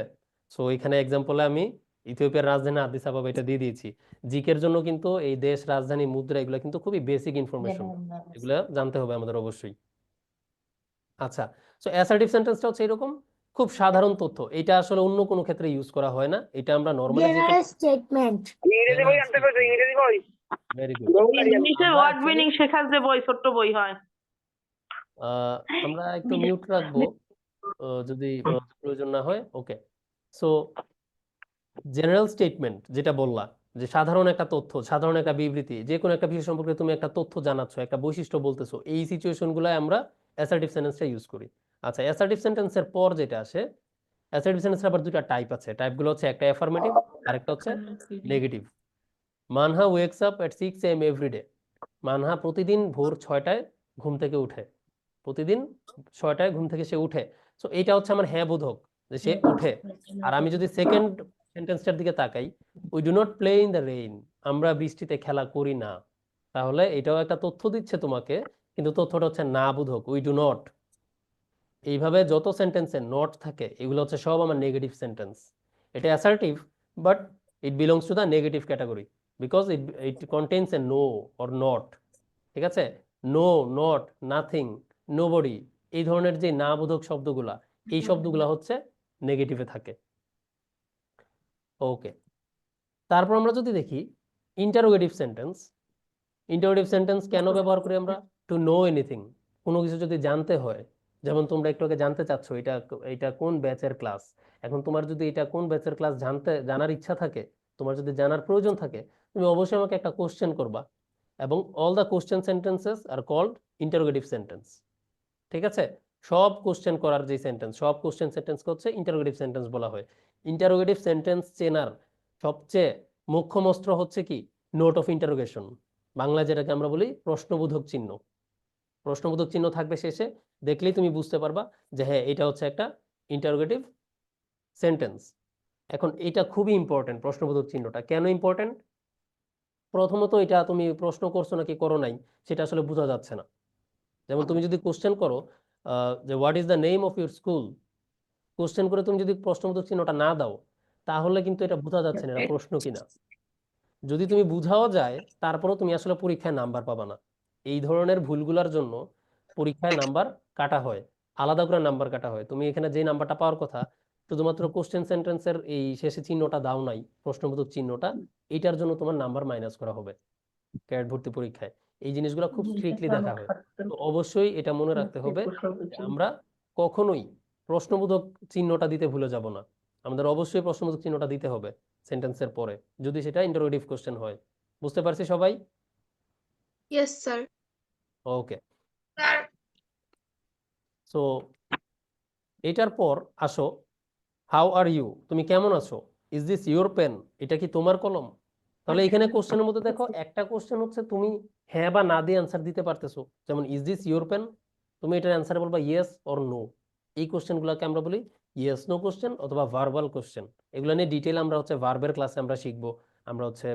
সো এখানে এক্সাম্পলে আমি ইথিওপিয়ার রাজধানী আদিস আবাবা এটা দিয়ে দিয়েছি। জিকের জন্য কিন্তু এই দেশ, রাজধানী, মুদ্রা এগুলো কিন্তু খুবই বেসিক ইনফরমেশন, এগুলা জানতে হবে আমাদের অবশ্যই। আচ্ছা, সো অ্যাসার্টিভ সেন্টেন্সটা হচ্ছে এরকম, খুব সাধারণ তথ্য, এটা আসলে অন্য কোনো ক্ষেত্রে ইউজ করা হয় না, এটা আমরা নরমালি যে জেনারেল স্টেটমেন্ট। ইংরেজি বই আনতে কইছো, ইংরেজি বই। Very good. ইংলিশের ওয়ার্ড মিনিং শেখার যে বই, ছোট্ট বই হয়। আমরা একটু মিউট রাখবো যদি প্রয়োজন না হয়। ওকে, সো জেনারেল স্টেটমেন্ট যেটা বললা, যে সাধারণ একটা তথ্য, সাধারণ একটা বিবৃতি, যে কোনো একটা বিষয় সম্পর্কে তুমি একটা তথ্য জানাচ্ছ, একটা বৈশিষ্ট্য বলতেছো, এই সিচুয়েশন গুলো আমরা অ্যাসার্টিভ সেন্টেন্সটা ইউজ করি। আচ্ছা, অ্যাসার্টিভ সেন্টেন্সের পর যেটা আসে, অ্যাসার্টিভ সেন্টেন্সের আবার দুটা টাইপ আছে। টাইপগুলো হচ্ছে একটা অ্যাফার্মেটিভ আর একটা হচ্ছে negative. Manha wakes up at 6 AM every day. Manha প্রতিদিন ভোর 6টায় ঘুম থেকে উঠে, প্রতিদিন 6টায় ঘুম থেকে সে উঠে। সো এইটা হচ্ছে আমার হ্যাঁ বোধক, যে সে উঠে। আর আমি যদি সেকেন্ড সেন্টেন্সটার দিকে তাকাই, we do not play in the rain, আমরা বৃষ্টিতে খেলা করি না, তাহলে এটাও একটা তথ্য দিচ্ছে তোমাকে, কিন্তু তথ্যটা হচ্ছে না বোধক, উই ডু নট। এইভাবে যত সেন্টেন্সে নট থাকে এগুলো হচ্ছে সব আমার নেগেটিভ সেন্টেন্স। এটা assertive, but it belongs to the negative category, because it contains a no or not, ঠিক আছে? নো, নট, নাথিং, নোবডি, এই ধরনের যে না বোধক শব্দগুলা, এই শব্দগুলা হচ্ছে নেগেটিভে থাকে। ওকে, তারপর আমরা যদি দেখি ইন্টারোগেটিভ সেন্টেন্স। ইন্টারোগেটিভ সেন্টেন্স কেন ব্যবহার করি আমরা? টু নো এনিথিং, কোনো কিছু যদি জানতে হয়, যেমন তোমরা একটু আগে জানতে চাচ্ছ এটা এটা কোন ব্যাচের ক্লাস। এখন তোমার যদি এটা কোন ব্যাচের ক্লাস জানার ইচ্ছা থাকে, তোমার যদি জানার প্রয়োজন থাকে, তুমি অবশ্যই আমাকে একটা কোশ্চেন করবা, এবং all the question sentences are called interrogative sentence, ঠিক আছে? সব কোশ্চেন করার যে সেন্টেন্স, সব কোশ্চেন সেন্টেন্স হচ্ছে ইন্টারোগেটিভ সেন্টেন্স বলা হয়। ইন্টারোগেটিভ সেন্টেন্স চেনার সবচেয়ে মোক্ষম অস্ত্র হচ্ছে কি? নোট অফ ইন্টারোগেশন, বাংলা যেটাকে আমরা বলি প্রশ্নবোধক চিহ্ন। প্রশ্নবোধক চিহ্ন থাকবে শেষে, দেখলেই তুমি বুঝতে পারবা যে হ্যাঁ এটা হচ্ছে একটা ইন্টারোগেটিভ সেন্টেন্স। এখন এটা খুবই ইম্পর্টেন্ট, প্রশ্নবোধক চিহ্নটা কেন ইম্পর্টেন্ট? প্রথমত এটা তুমি প্রশ্ন করছো নাকি করো নাই সেটা আসলে বোঝা যাচ্ছে না। যেমন তুমি যদি কোশ্চেন করো যে what is the name of your school, question করে তুমি যদি প্রশ্নবোধক চিহ্নটা না দাও, তাহলে কিন্তু এটা বোঝা যাচ্ছে না এটা প্রশ্ন কিনা। যদি তুমি বুঝাও যায়, তারপরেও তুমি আসলে পরীক্ষায় নাম্বার পাবা না। এই ধরনের ভুলগুলোর জন্য পরীক্ষায় নাম্বার কাটা হয়, আলাদা করে নাম্বার কাটা হয়। তুমি এখানে যে নাম্বারটা পাওয়ার কথা, শুধুমাত্র কোশ্চেন সেন্টেন্সের এই শেষে চিহ্নটা দাও নাই, প্রশ্নবোধক চিহ্নটা, এইটার জন্য তোমার নাম্বার মাইনাস করা হবে ক্যাট ভর্তি পরীক্ষায়। এই জিনিসগুলো খুব স্ট্রিক্টলি দেখা হয়। তো অবশ্যই এটা মনে রাখতে হবে যে আমরা কখনোই প্রশ্নবোধক চিহ্নটা দিতে ভুলে যাব না। আমাদের অবশ্যই প্রশ্নবোধক চিহ্নটা দিতে হবে সেন্টেন্সের পরে, যদি সেটা ইন্টারোগেটিভ কোশ্চেন হয়। বুঝতে পারছি সবাই? Yes sir. ওকে, সো এটার পর আসো, হাউ আর ইউ, তুমি কেমন আছো? ইজ দিস ইউর পেন, এটা কি তোমার কলম? তাহলে এখানে কোশ্চেনের মধ্যে দেখো একটা কোশ্চেন হচ্ছে তুমি হ্যাঁ বা না দিয়ে অ্যান্সার দিতে পারতেছো, যেমন ইজ দিস ইউর পেন, তুমি এটার অ্যান্সার বলবা ইয়েস অর নো। এই কোশ্চেনগুলোকে আমরা বলি ইয়েস নো কোশ্চেন অথবা ভার্বাল কোশ্চেন। এগুলো নিয়ে ডিটেল আমরা হচ্ছে ভার্বের ক্লাসে আমরা শিখবো। আমরা হচ্ছে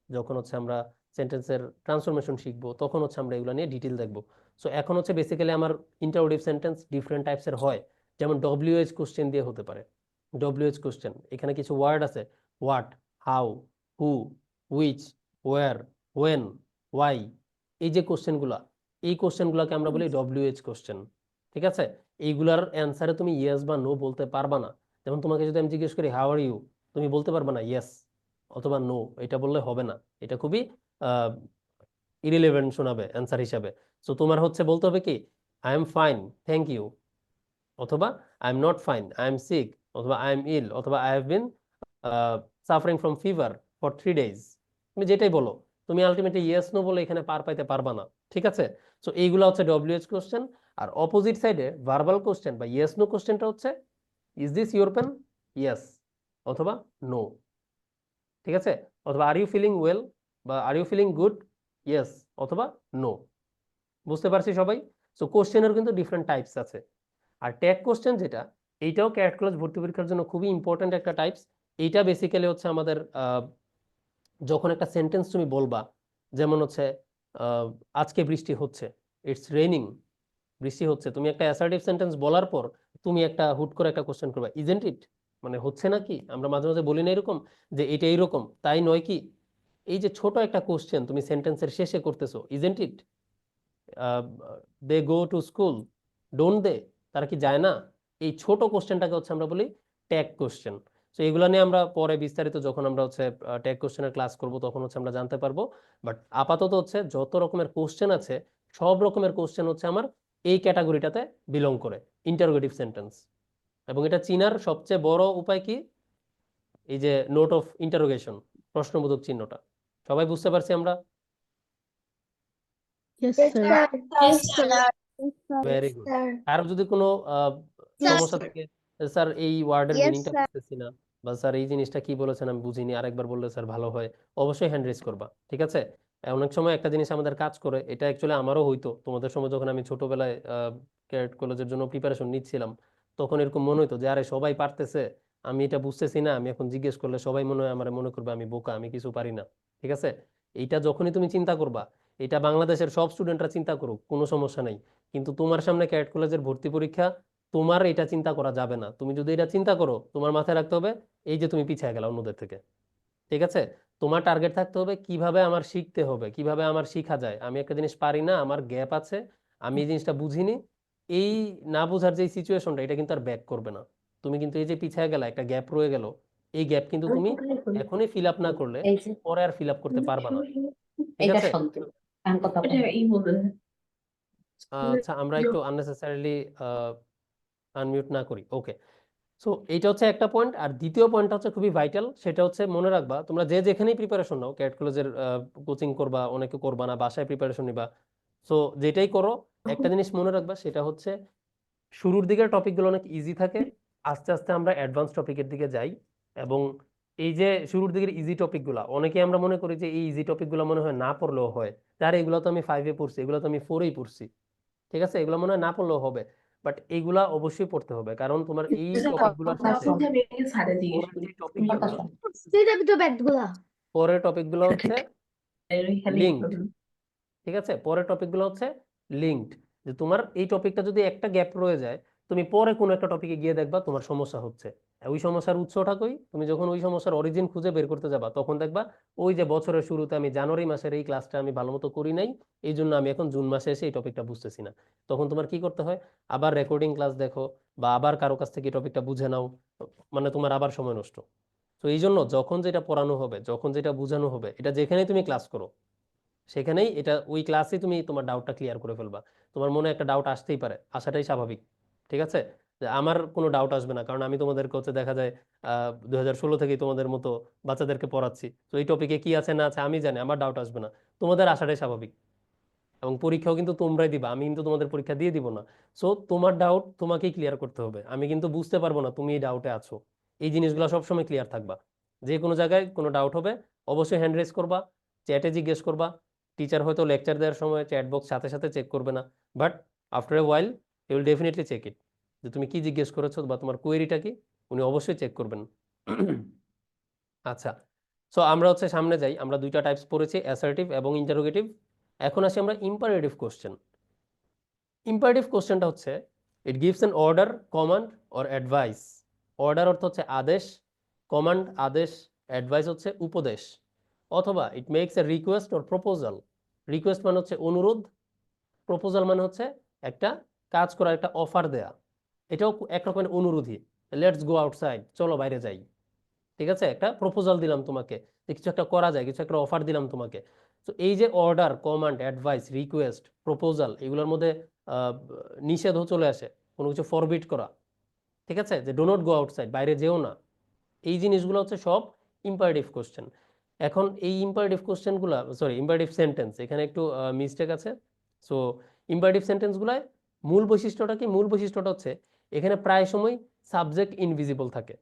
যখন হচ্ছে আমরা সেন্টেন্সের ট্রান্সফরমেশন শিখবো, তখন হচ্ছে আমরা এগুলো নিয়ে ডিটেল দেখবো। সো এখন হচ্ছে বেসিক্যালি আমার ইন্টারোগেটিভ সেন্টেন্স ডিফারেন্ট টাইপসের হয়, যেমন ডব্লিউএইচ কোশ্চেন দিয়ে হতে পারে। ডব্লিউএইচ কোশ্চেন, এখানে কিছু ওয়ার্ড আছে, what, how, who, which, where, when, why, এই যে কোশ্চেনগুলা, এই কোশ্চেনগুলোকে আমরা বলি ডব্লিউএইচ কোশ্চেন, ঠিক আছে? এইগুলার অ্যান্সারে তুমি ইয়েস বা নো বলতে পারবা না। যেমন তোমাকে যদি আমি জিজ্ঞেস করি হাউ আর ইউ, তুমি বলতে পারবা না ইয়েস অথবা নো, এটা বললে হবে না, এটা খুবই ইরিলেভেন্ট শোনাবে অ্যান্সার হিসাবে। সো তোমার হচ্ছে বলতে হবে কি, I am fine thank you, অথবা I am not fine I am sick, অথবা আই এম ইল, অথবা I have been suffering from fever for 3 days। তুমি যেটাই বলো, তুমি আলটিমেটলি ইয়েস নো বলে এখানে পার পাইতে পারবা না, ঠিক আছে? সো এইগুলো হচ্ছে ডব্লিউএইচ কোশ্চেন। আর অপোজিট সাইডে ভার্বাল কোশ্চেন বা ইয়েস নো কোশ্চেনটা হচ্ছে is this your pen? Yes অথবা নো। ঠিক আছে, অথবা আর ইউ ফিলিং ওয়েল বা are you feeling good? Yes অথবা নো। বুঝতে পারছি সবাই? সো কোশ্চেনের কিন্তু ডিফারেন্ট টাইপস আছে। আর ট্যাগ কোশ্চেন যেটা, এইটাও ক্যাট কলেজ ভর্তি পরীক্ষার জন্য খুবই ইম্পর্ট্যান্ট একটা টাইপস। এইটা বেসিক্যালি হচ্ছে আমাদের যখন একটা সেন্টেন্স তুমি বলবা, যেমন হচ্ছে আজকে বৃষ্টি হচ্ছে, ইটস রেইনিং, বৃষ্টি হচ্ছে, তুমি একটা অ্যাসার্টিভ সেন্টেন্স বলার পর তুমি একটা হুট করে একটা কোশ্চেন করবা, ইজেন্ট ইট, মানে হচ্ছে নাকি? আমরা মাঝে মাঝে বলি না এরকম যে এটা এইরকম, তাই নয় কি? এই যে ছোট একটা কোশ্চেন তুমি সেন্টেন্সের শেষে করতেছো, isn't it, they go to school, don't they, তারা কি যায় না? এই ছোট কোশ্চেনটাকে হচ্ছে আমরা বলি ট্যাগ কোশ্চেন। তো এগুলো নিয়ে আমরা পরে বিস্তারিত যখন আমরা হচ্ছে ট্যাগ কোশ্চেনের ক্লাস করব তখন হচ্ছে আমরা জানতে পারবো। বাট আপাতত হচ্ছে যত রকমের কোশ্চেন আছে সব রকমের কোশ্চেন হচ্ছে আমার এই ক্যাটাগরিটাতে বিলং করে, ইন্টারোগেটিভ সেন্টেন্স। এবং এটা চিনার সবচেয়ে বড় উপায় কি? এই যে নোট অফ ইন্টারোগেশন, প্রশ্নবোধক চিহ্নটা। সবাই বুঝতে পারছি আমরা? Yes, sir. Yes, sir. Very good. Sir. আর যদি কোনো সমস্যা থাকে, স্যার এই ওয়ার্ডের Yes, মিনিংটা sir. বুঝতেছি না, বা স্যার এই জিনিসটা কি বলেছেন আমি বুঝিনি, আরেকবার বললে স্যার ভালো হয়, অবশ্যই হ্যান্ড রেজ করবা, ঠিক আছে? অনেক সময় একটা জিনিস আমাদের কাজ করে, এটা অ্যাকচুয়ালি আমারও হইতো তোমাদের সময়, যখন আমি ছোটবেলায় ক্যাডেট কলেজের জন্য প্রিপারেশন নিচ্ছিলাম, তখন এরকম মনে হতো যে আরে সবাই পারতেছে, আমি এটা বুঝতেছি না, আমি এখন জিজ্ঞেস করলে সবাই মনে হয় আমার মনে করবে আমি বোকা, আমি কিছু পারি না। ঠিক আছে, এইটা যখনই তুমি চিন্তা করবা, এটা বাংলাদেশের সব স্টুডেন্টরা চিন্তা করুক, কোনো সমস্যা নাই, কিন্তু তোমার সামনে ক্যাডেট কলেজের ভর্তি পরীক্ষা, তোমার এটা চিন্তা করা যাবে না। তুমি যদি এটা চিন্তা করো, তোমার মাথায় রাখতে হবে এই যে তুমি পিছিয়ে গেলা অন্যদের থেকে। ঠিক আছে, তোমার টার্গেট থাকতে হবে কিভাবে আমার শিখতে হবে, কিভাবে আমার শিখা যায়, আমি একটা জিনিস পারি না, আমার গ্যাপ আছে, আমি এই জিনিসটা বুঝিনি, এই না বোঝার যে সিচুয়েশনটা, এটা কিন্তু আর ব্যাক করবে না। তুমি কিন্তু এই যে পিছিয়ে গেলা, একটা গ্যাপ রয়ে গেল, এই গ্যাপ কিন্তু তুমি এখনই ফিল আপ না করলে এই যে পরে আর ফিল আপ করতে পারবা না। ঠিক এটা আছে, শব্দ আমি কথা বলবো। আচ্ছা আমরা একটু আননেসেসারিলি আনমিউট না করি, ওকে। সো এইটা হচ্ছে একটা পয়েন্ট। আর দ্বিতীয় পয়েন্টটা হচ্ছে খুবই ভাইটাল, সেটা হচ্ছে মনে রাখবা, তোমরা যে যেখানেই প্রিপারেশন নাও, ক্যাট কলেজের কোচিং করবা, অনেকে করবা না, বাসায় প্রিপারেশন নিবা, সো যেটাই করো একটা জিনিস মনে রাখবা, সেটা হচ্ছে শুরুর দিকের টপিকগুলো অনেক ইজি থাকে, আস্তে আস্তে আমরা অ্যাডভান্স টপিকের দিকে যাই। এবং এই যে শুরুর দিকের ইজি টপিকগুলো, অনেকে আমরা মনে করি যে এই ইজি টপিকগুলো মনে হয় না পড়লেও হয়, তার এগুলো তো আমি 5-এ পড়ছি, এগুলো তো আমি 4-এই পড়ছি, ঠিক আছে, এগুলো মনে হয় না পড়লেও হবে, বাট এগুলা অবশ্যই পড়তে হবে, কারণ তোমার এই টপিকগুলোর সাথে পরের টপিকগুলো হচ্ছে লিঙ্কড। ঠিক আছে, পরের টপিকগুলো হচ্ছে লিঙ্কড, যে তোমার এই টপিকটা যদি একটা গ্যাপ রয়ে যায়, তুমি পরে কোনো একটা টপিকে গিয়ে দেখবা তোমার সমস্যা হচ্ছে, ওই সমস্যার উৎসটা কই, তুমি যখন ওই সমস্যার অরিজিন খুঁজে বের করতে যাবা, তখন দেখবা ওই যে বছরের শুরুতে আমি জানুয়ারি মাসের এই ক্লাসটা আমি ভালো মতো করি নাই, এই জন্য আমি এখন জুন মাসে এসে এই টপিকটা বুঝতেছি না। তখন তোমার কি করতে হয়, আবার রেকর্ডিং ক্লাস দেখো, বা আবার কারো কাছ থেকে টপিকটা বুঝে নাও, মানে তোমার আবার সময় নষ্ট। তো এই জন্য যখন যেটা পড়ানো হবে, যখন যেটা বোঝানো হবে, এটা যেখানেই তুমি ক্লাস করো, সেখানেই এটা ওই ক্লাসে তুমি তোমার ডাউটটা ক্লিয়ার করে ফেলবা। তোমার মনে একটা ডাউট আসতেই পারে, আসাটাই স্বাভাবিক, ঠিক আছে? যে আমার কোনো ডাউট আসবে না, কারণ আমি তোমাদেরকে হচ্ছে দেখা যায় 2016 থেকেই তোমাদের মতো বাচ্চাদেরকে পড়াচ্ছি, তো এই টপিকে কি আছে না আছে আমি জানি, আমার ডাউট আসবে না, তোমাদের আসাটাই স্বাভাবিক। এবং পরীক্ষাও কিন্তু তোমরাই দিবা, আমি কিন্তু তোমাদের পরীক্ষা দিয়ে দিব না। সো তোমার ডাউট তোমাকেই ক্লিয়ার করতে হবে, আমি কিন্তু বুঝতে পারবো না তুমি এই ডাউটে আছো। এই জিনিসগুলো সবসময় ক্লিয়ার থাকবা। যে কোনো জায়গায় কোনো ডাউট হবে অবশ্যই হ্যান্ড রেজ করবা, চ্যাটে জিজ্ঞেস করবা। টিচার হয়তো লেকচার দেওয়ার সময় চ্যাট বক্স সাথে সাথে চেক করবে না, but after a while you will definitely check it, যে তুমি কি জিজ্ঞেস করেছো বা তোমার কোয়েরিটা কি, উনি অবশ্যই চেক করবেন। আচ্ছা, সো আমরা হচ্ছে সামনে যাই, আমরা দুইটা টাইপস পড়েছি, অ্যাসার্টিভ এবং ইন্টারোগেটিভ। এখন আসি আমরা ইম্পারেটিভ কোশ্চেন। ইম্পারেটিভ কোশ্চেনটা হচ্ছে it gives an order, command or advice. Order অর্থ হচ্ছে আদেশ, কমান্ড আদেশ, অ্যাডভাইস হচ্ছে উপদেশ, অথবা it makes a request or proposal. Request মানে হচ্ছে অনুরোধ, প্রপোজাল মানে হচ্ছে একটা কাজ করার একটা অফার দেয়া, এটাও এক রকমের অনুরোধই, লেটস গো আউটসাইড, চলো বাইরে যাই। ঠিক আছে, একটা প্রপোজাল দিলাম তোমাকে যে কিছু একটা করা যায়, কিছু একটা অফার দিলাম তোমাকে। তো এই যে order, command, advice, request, proposal, এগুলোর মধ্যে নিষেধও চলে আসে, কোনো কিছু ফরবিট করা। ঠিক আছে, যে ডো নট গো আউটসাইড, বাইরে যেও না, এই জিনিসগুলো হচ্ছে সব ইম্পারেটিভ কোশ্চেন। এখন এই ইম্পারেটিভ কোশ্চেনগুলো, সরি ইম্পারেটিভ সেন্টেন্স, এখানে একটু মিস্টেক আছে। সো ইম্পারেটিভ সেন্টেন্সগুলোয় মূল বৈশিষ্ট্যটা কি? মূল বৈশিষ্ট্যটা হচ্ছে এখানে প্রায় সময় সাবজেক্ট ইনভিজিবল থাকে।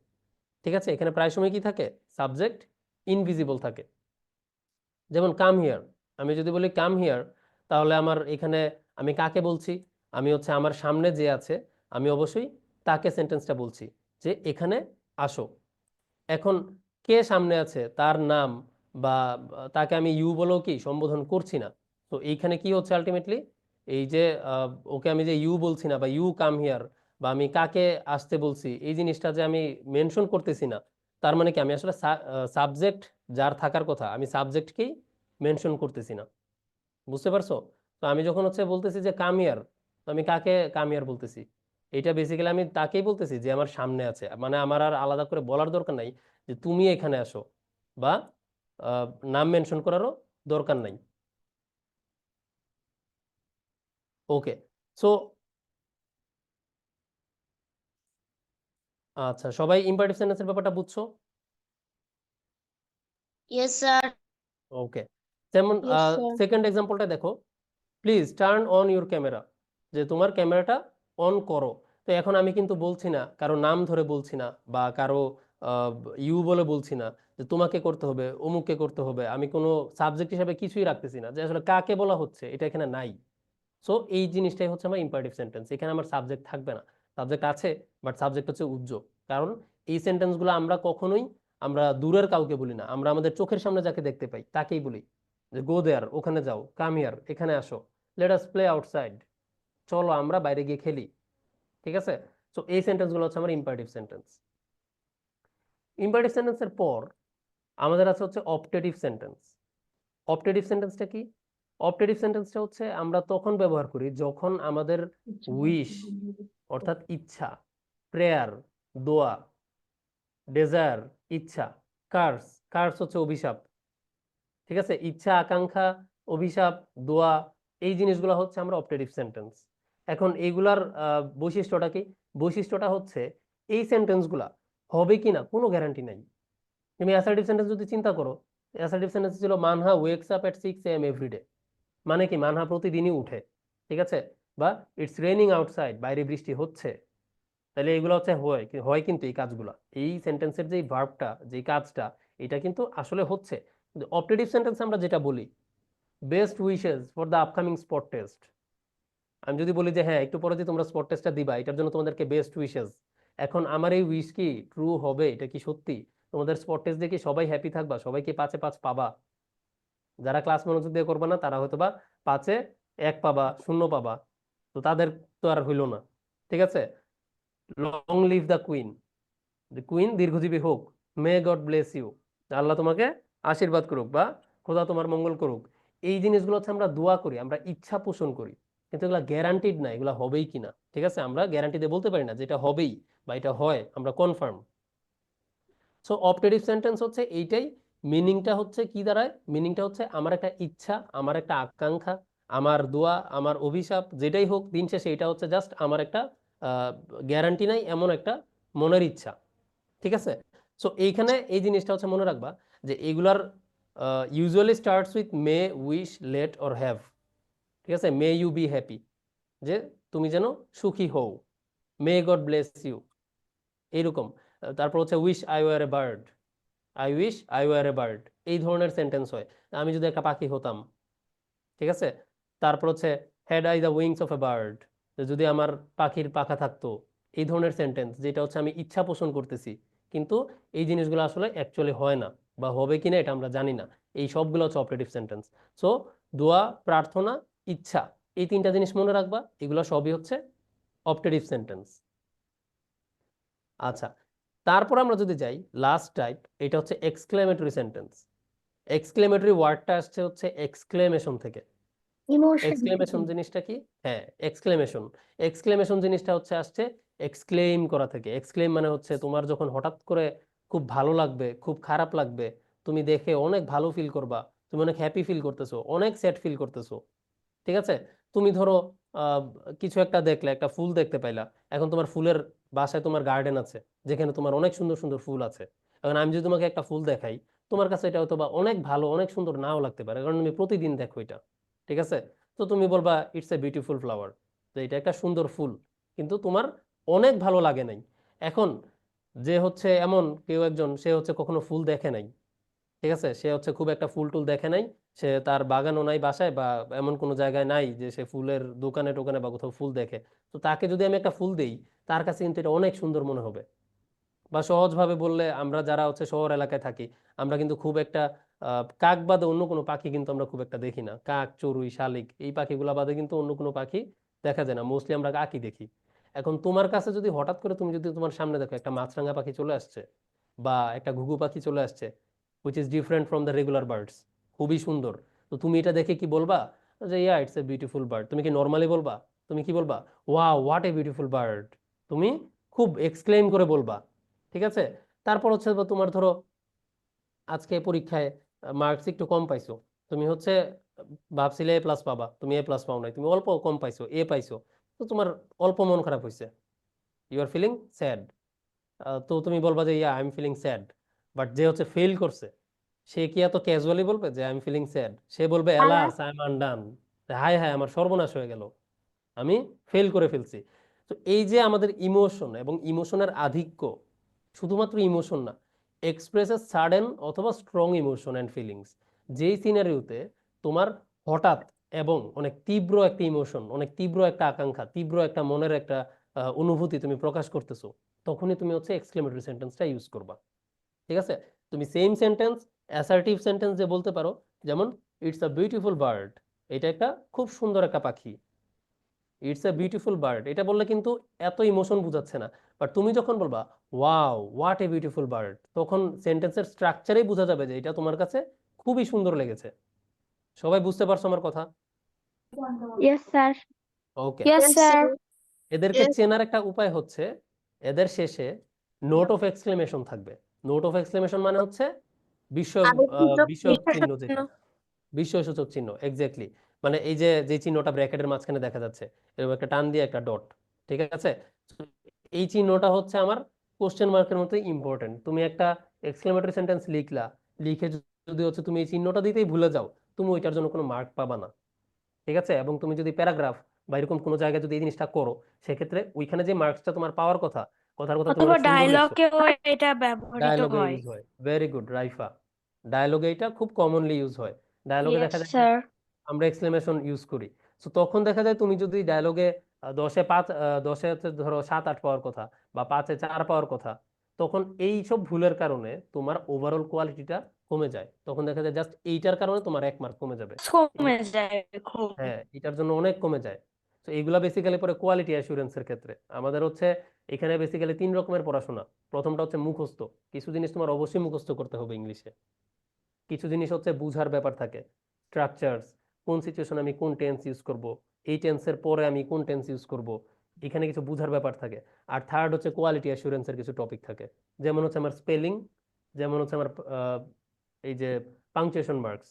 ঠিক আছে, এখানে প্রায় সময় কি থাকে? সাবজেক্ট ইনভিজিবল থাকে। যেমন কাম হিয়ার, আমি যদি বলি কাম হিয়ার, তাহলে আমার এখানে আমি কাকে বলছি? আমি হচ্ছে আমার সামনে যে আছে আমি অবশ্যই তাকে সেন্টেন্সটা বলছি যে এখানে আসো। এখন কে সামনে আছে তার নাম বা তাকে আমি ইউ বলেও কি সম্বোধন করছি না। তো এইখানে কি হচ্ছে আলটিমেটলি, এই যে ওকে আমি যে ইউ বলছি না বা ইউ কাম হিয়ার বা আমি কাকে আসতে বলছি, এই জিনিসটা যে আমি মেনশন করতেছি না, তার মানে কি আমি আসলে সাবজেক্ট যার থাকার কথা আমি সাবজেক্টকেই মেনশন করতেছি না। বুঝতে পারছো? তো আমি যখন হচ্ছে বলতেছি যে কাম হিয়ার, তো আমি কাকে কাম হিয়ার বলতেছি? এটা বেসিক্যালি আমি তাকেই বলতেছি যে আমার সামনে আছে, মানে আমার আর আলাদা করে বলার দরকার নাই যে তুমি এখানে আসো, বা আহ, নাম মেনশন করারও দরকার নাই। ওকে, সো আচ্ছা, সবাই ইম্পারেটিভ সেন্টেন্সের ব্যাপারটা বুঝছো? Yes sir. ওকে, যেমন Yes, sir. সেকেন্ড এক্সাম্পলটা দেখো, please turn on your camera, যে তোমার ক্যামেরাটা অন করো। তো এখন আমি কিন্তু বলছি না, কারো নাম ধরে বলছি না বা কারো ইউ বলে বলছি না যে তোমাকে করতে হবে অমুককে করতে হবে, আমি কোনো সাবজেক্ট হিসাবে কিছুই রাখতেছি না যে আসলে কাকে বলা হচ্ছে এটা এখানে নাই। সো এই জিনিসটাই হচ্ছে আমার ইম্পারেটিভ সেন্টেন্স, এখানে আমার সাবজেক্ট থাকবে না। সাবজেক্ট আছে বাট সাবজেক্ট হচ্ছে উজ্জ্ব, কারণ এই সেন্টেন্সগুলো আমরা কখনোই আমরা দূরের কাউকে বলি না, আমরা আমাদের চোখের সামনে যাকে দেখতে পাই তাকেই বলি যে গো দেয়ার, ওখানে যাও, কাম হিয়ার, এখানে আসো, লেট আস প্লে আউটসাইড, চলো আমরা বাইরে গিয়ে খেলি। ঠিক আছে, সো এই সেন্টেন্সগুলো হচ্ছে আমার ইম্পারেটিভ সেন্টেন্স। ইম্পারেটিভ সেন্টেন্সের পর আমাদের আছে হচ্ছে অপটেটিভ সেন্টেন্স। অপটেটিভ সেন্টেন্সটা কি? অপটেটিভ সেন্টেন্সটা হচ্ছে আমরা তখন ব্যবহার করি যখন আমাদের উইশ অর্থাৎ ইচ্ছা, প্রেয়ার, দোয়া, ডেজায়ার ইচ্ছা, কার্স, কার্স হচ্ছে অভিশাপ। ঠিক আছে, ইচ্ছা, আকাঙ্ক্ষা, অভিশাপ, দোয়া, এই জিনিসগুলো হচ্ছে আমরা অপটেটিভ সেন্টেন্স। এখন এইগুলার বৈশিষ্ট্যটা কি? বৈশিষ্ট্যটা হচ্ছে এই সেন্টেন্সগুলা হবে কিনা কোনো গ্যারান্টি নাই। তুমি অ্যাসার্টিভ সেন্টেন্স যদি চিন্তা করো, অ্যাসার্টিভ সেন্টেন্স ছিল Manha wakes up at 6 AM everyday, মানে কি মানহা প্রতিদিনই উঠে। ঠিক আছে, বা ইটস রেনিং আউটসাইড, বাইরে বৃষ্টি হচ্ছে। তাহলে এগুলো হচ্ছে হয় হয়, কিন্তু এই কাজগুলা, এই সেন্টেন্সের যে ভার্বটা, যে কাজটা, এটা কিন্তু আসলে হচ্ছে। কিন্তু অপটেটিভ সেন্টেন্স আমরা যেটা বলি, best wishes for the upcoming spot test, আমি যদি বলি যে হ্যাঁ একটু পরে যে তোমরা স্পট টেস্টটা দিবা এটার জন্য তোমাদেরকে বেস্ট উইশেস, এখন আমার এই উইশ কি ট্রু হবে? এটা কি সত্যি? তোমাদের স্পট টেস্ট দিয়ে কি সবাই হ্যাপি থাকবা? সবাই কি 5-এ 5 পাবা? যারা ক্লাস মনোযোগ দিয়ে করবে না তারা হয়তো বা 5-এ 1 পাবা, 0 পাবা, তো তাদের তো আর হইলো না। ঠিক আছে, long live the queen, queen দীর্ঘজীবী হোক, মে গড ব্লেস ইউ, আল্লাহ তোমাকে আশীর্বাদ করুক বা খোদা তোমার মঙ্গল করুক। এই জিনিসগুলো হচ্ছে আমরা দোয়া করি, আমরা ইচ্ছা পোষণ করি, কিন্তু এগুলো গ্যারান্টিড না এগুলো হবেই কিনা। ঠিক আছে, আমরা গ্যারান্টি দিয়ে বলতে পারি না যে এটা হবেই বা এটা হয়, আমরা কনফার্ম। সো অপটেটিভ সেন্টেন্স হচ্ছে এইটাই। মিনিংটা হচ্ছে কি দাঁড়ায়? মিনিংটা হচ্ছে আমার একটা ইচ্ছা, আমার একটা আকাঙ্ক্ষা, আমার দোয়া, আমার অভিশাপ, যেটাই হোক দিন শেষে এটা হচ্ছে জাস্ট আমার একটা গ্যারান্টি নাই এমন একটা মনের ইচ্ছা। ঠিক আছে, সো এইখানে এই জিনিসটা হচ্ছে মনে রাখবা যে এইগুলার usually starts with may, wish, let or have. ঠিক আছে, মে ইউ বি হ্যাপি, যে তুমি যেন সুখী হও, মে গড ব্লেস ইউ, এইরকম। তারপর হচ্ছে wish I were a bird, I wish I were a bird, এই ধরনের সেন্টেন্স হয়, আমি যদি একটা পাখি হতাম। ঠিক আছে, তারপর হচ্ছে had I the wings of a bird, যদি আমার পাখির পাখা থাকতো, এই ধরনের সেন্টেন্স, যেটা হচ্ছে আমি ইচ্ছা পোষণ করতেছি, কিন্তু এই জিনিসগুলো আসলে অ্যাকচুয়ালি হয় না বা হবে কিনা এটা আমরা জানি না। এই সবগুলো হচ্ছে অপারেটিভ সেন্টেন্স। সো দোয়া, প্রার্থনা, ইচ্ছা, এই 3টা জিনিস মনে রাখবা, এগুলো সবই হচ্ছে অপারেটিভ সেন্টেন্স। আচ্ছা, তারপর আমরা যদি যাই লাস্ট টাইপ, এটা হচ্ছে এক্সক্লেমেটরি সেন্টেন্স। এক্সক্লেমেটরি ওয়ার্ডটা আসছে হচ্ছে এক্সক্লেমেশন থেকে। Emotion. এক্সক্লেমেশন জিনিসটা কি? হ্যাঁ, এক্সক্লেমেশন, এক্সক্লেমেশন জিনিসটা হচ্ছে আসছে এক্সক্লেম করা থেকে। এক্সক্লেম মানে হচ্ছে তোমার যখন হঠাৎ করে খুব ভালো লাগবে, খুব খারাপ লাগবে, তুমি দেখে অনেক ভালো ফিল করবা, তুমি অনেক হ্যাপি ফিল করতেছো, অনেক স্যাড ফিল করতেছো। ঠিক আছে, তুমি ধরো আহ, কিছু একটা দেখলে, একটা ফুল দেখতে পাইলা, এখন তোমার ফুলের বাসায় তোমার গার্ডেন আছে যেখানে তোমার অনেক সুন্দর সুন্দর ফুল আছে। এখন আমি যদি তোমাকে একটা ফুল দেখাই, তোমার কাছে এটা হয়তো বা অনেক ভালো, অনেক সুন্দর নাও লাগতে পারে, কারণ তুমি প্রতিদিন দেখো এটা। ঠিক আছে, তো তুমি বলবা ইটস এ বিউটিফুল ফ্লাওয়ার, তো এটা একটা সুন্দর ফুল, কিন্তু তোমার অনেক ভালো লাগে নাই। এখন যে হচ্ছে এমন কেউ একজন, সে হচ্ছে কখনো ফুল দেখে নাই, ঠিক আছে, সে হচ্ছে খুব একটা ফুল টুল দেখে নাই, সে তার বাগানও নাই বাসায়, বা এমন কোনো জায়গায় নাই যে সে ফুলের দোকানে টোকানে বা কোথাও ফুল দেখে, তো তাকে যদি আমি একটা ফুল দেই, তার কাছে কিন্তু এটা অনেক সুন্দর মনে হবে। বা সহজভাবে বললে, আমরা যারা হচ্ছে শহর এলাকায় থাকি, আমরা কিন্তু খুব একটা কাক বাদে অন্য কোনো পাখি কিন্তু আমরা খুব একটা দেখি না। কাক, চড়ুই, শালিক, এই পাখিগুলা বাদে কিন্তু অন্য কোনো পাখি দেখা যায় না, মোস্টলি আমরা কাকই দেখি। এখন তোমার কাছে যদি হঠাৎ করে তুমি যদি তোমার সামনে দেখো একটা মাছরাঙা পাখি চলে আসছে, বা একটা ঘুঘু পাখি চলে আসছে, which is different from the regular birds, খুবই সুন্দর, তো তুমি এটা দেখে কি বলবা? যে ইয়া, ইটস এ বিউটিফুল বার্ড। তুমি কি নর্মালি বলবা? তুমি কি বলবা? Wow, what a beautiful bird. তুমি খুব এক্সক্লেম করে বলবা, ঠিক আছে। তারপর হচ্ছে বা তোমার ধরো আজকে পরীক্ষায় মার্কস একটু কম পাইছো, তুমি হচ্ছে ভাবছিলে এ প্লাস পাবা, তুমি এ প্লাস পাও নাই, তুমি অল্প কম পাইছো, এ পাইছো, তো তোমার অল্প মন খারাপ হয়েছে, ইউ আর ফিলিং স্যাড। তো তুমি বলবা যে yeah, I am feeling sad. But যে হচ্ছে ফেল করছে, সে কি এত ক্যাজুয়ালি বলবে যে আই এম ফিলিং স্যাড? সে বলবে অ্যালাস, আই এম আনডান, হায় হায়, আমার সর্বনাশ হয়ে গেল, আমি ফেল করে ফেলছি। তো এই যে আমাদের ইমোশন এবং ইমোশনের আধিক্য, শুধুমাত্র ইমোশন না, এক্সপ্রেসেস সাডেন অথবা স্ট্রং ইমোশন অ্যান্ড ফিলিংস, যেই সিনারিওতে তোমার হঠাৎ এবং অনেক তীব্র একটা ইমোশন, অনেক তীব্র একটা আকাঙ্ক্ষা, তীব্র একটা মনের একটা অনুভূতি তুমি প্রকাশ করতেছো, তখনই তুমি হচ্ছে এক্সক্লেমেটরি সেন্টেন্সটা ইউজ করবা, ঠিক আছে। তুমি সেম সেন্টেন্স, অ্যাসার্টিভ সেন্টেন্স যে বলতে পারো, যেমন ইটস আ বিউটিফুল বার্ড, এটা একটা খুব সুন্দর একটা পাখি, ইটস এ বিউটিফুল বার্ড, এটা বললে কিন্তু এত ইমোশন বুঝাচ্ছে না। বাট তুমি যখন বলবা wow, what a beautiful bird, তখন সেন্টেন্সের স্ট্রাকচারেই বোঝা যাবে যে এটা তোমার কাছে খুবই সুন্দর লেগেছে। সবাই বুঝতে পারছো আমার কথা? Yes sir. Okay. Yes, sir. এদেরকে Yes. চেনার একটা উপায় হচ্ছে, এদের শেষে নোট অফ এক্সক্লেমেশন থাকবে। নোট অফ এক্সক্লেমেশন মানে হচ্ছে বিস্ময়, বিস্ময় চিহ্ন, যেটা বিস্ময়সূচক চিহ্ন, এক্স্যাক্টলি। মানে এই যে যে চিহ্নটা ব্র্যাকেটের মাঝখানে দেখা যাচ্ছে, এরকম একটা টান দিয়ে একটা ডট, ঠিক আছে। এই চিহ্নটা হচ্ছে আমার কোশ্চেন মার্কের মতো ইম্পর্টেন্ট। তুমি একটা এক্সক্লেমেটরি সেন্টেন্স লিখলা, লিখে যদি হচ্ছে তুমি এই চিহ্নটা দিতেই ভুলে যাও, তুমি ওইটার জন্য কোনো মার্ক পাবা না, ঠিক আছে। এবং তুমি যদি প্যারাগ্রাফ বা এরকম কোনো জায়গায় যদি এই জিনিসটা করো, সেক্ষেত্রে ওইখানে যে মার্কসটা তোমার পাওয়ার কথা, কথার কথা তুমি অথবা অনেক সুন্দর লিখছো, ডায়লগেও এটা ব্যবহৃত ডায়ালগে হয়। ইউজ হয়। ভেরি গুড রাইফা, ডায়ালগে এটা খুব কমনলি ইউজ হয়। ডায়ালগে ইয়েস দেখা যায় স্যার। আমরা এক্সক্লেমেশন ইউজ করি। তো তখন দেখা যায় তুমি যদি ডায়লগে 10-এ 5, 10-এ হচ্ছে ধরো 7-8 পাওয়ার কথা, বা 5-এ 4 পাওয়ার কথা, তখন এই সব ভুলের কারণে তোমার ওভারঅল কোয়ালিটিটা কমে যায়। তখন দেখা যায় জাস্ট এইটার কারণে তোমার 1 মার্ক কমে যাবে। কমে যায় খুব। হ্যাঁ, এটার জন্য অনেক কমে যায়। তো এইগুলা বেসিক্যালি পরে কোয়ালিটি অ্যাসুরেন্সের ক্ষেত্রে আমাদের হচ্ছে এখানে বেসিক্যালি 3 রকমের পড়াশোনা। প্রথমটা হচ্ছে মুখস্থ, কিছু জিনিস তোমার অবশ্যই মুখস্থ করতে হবে ইংলিশে। কিছু জিনিস হচ্ছে বুঝার ব্যাপার থাকে, স্ট্রাকচারস, কোন সিচুয়েশনে আমি কোন টেন্স ইউজ করব, এই টেন্সের পরে আমি কোন টেন্স ইউজ করব, এখানে কিছু বুঝার ব্যাপার থাকে। আর থার্ড হচ্ছে কোয়ালিটি অ্যাসুরেন্সের কিছু টপিক থাকে, যেমন হচ্ছে আমার স্পেলিং, যেমন হচ্ছে আমার এই যে পাংচুয়েশন মার্কস।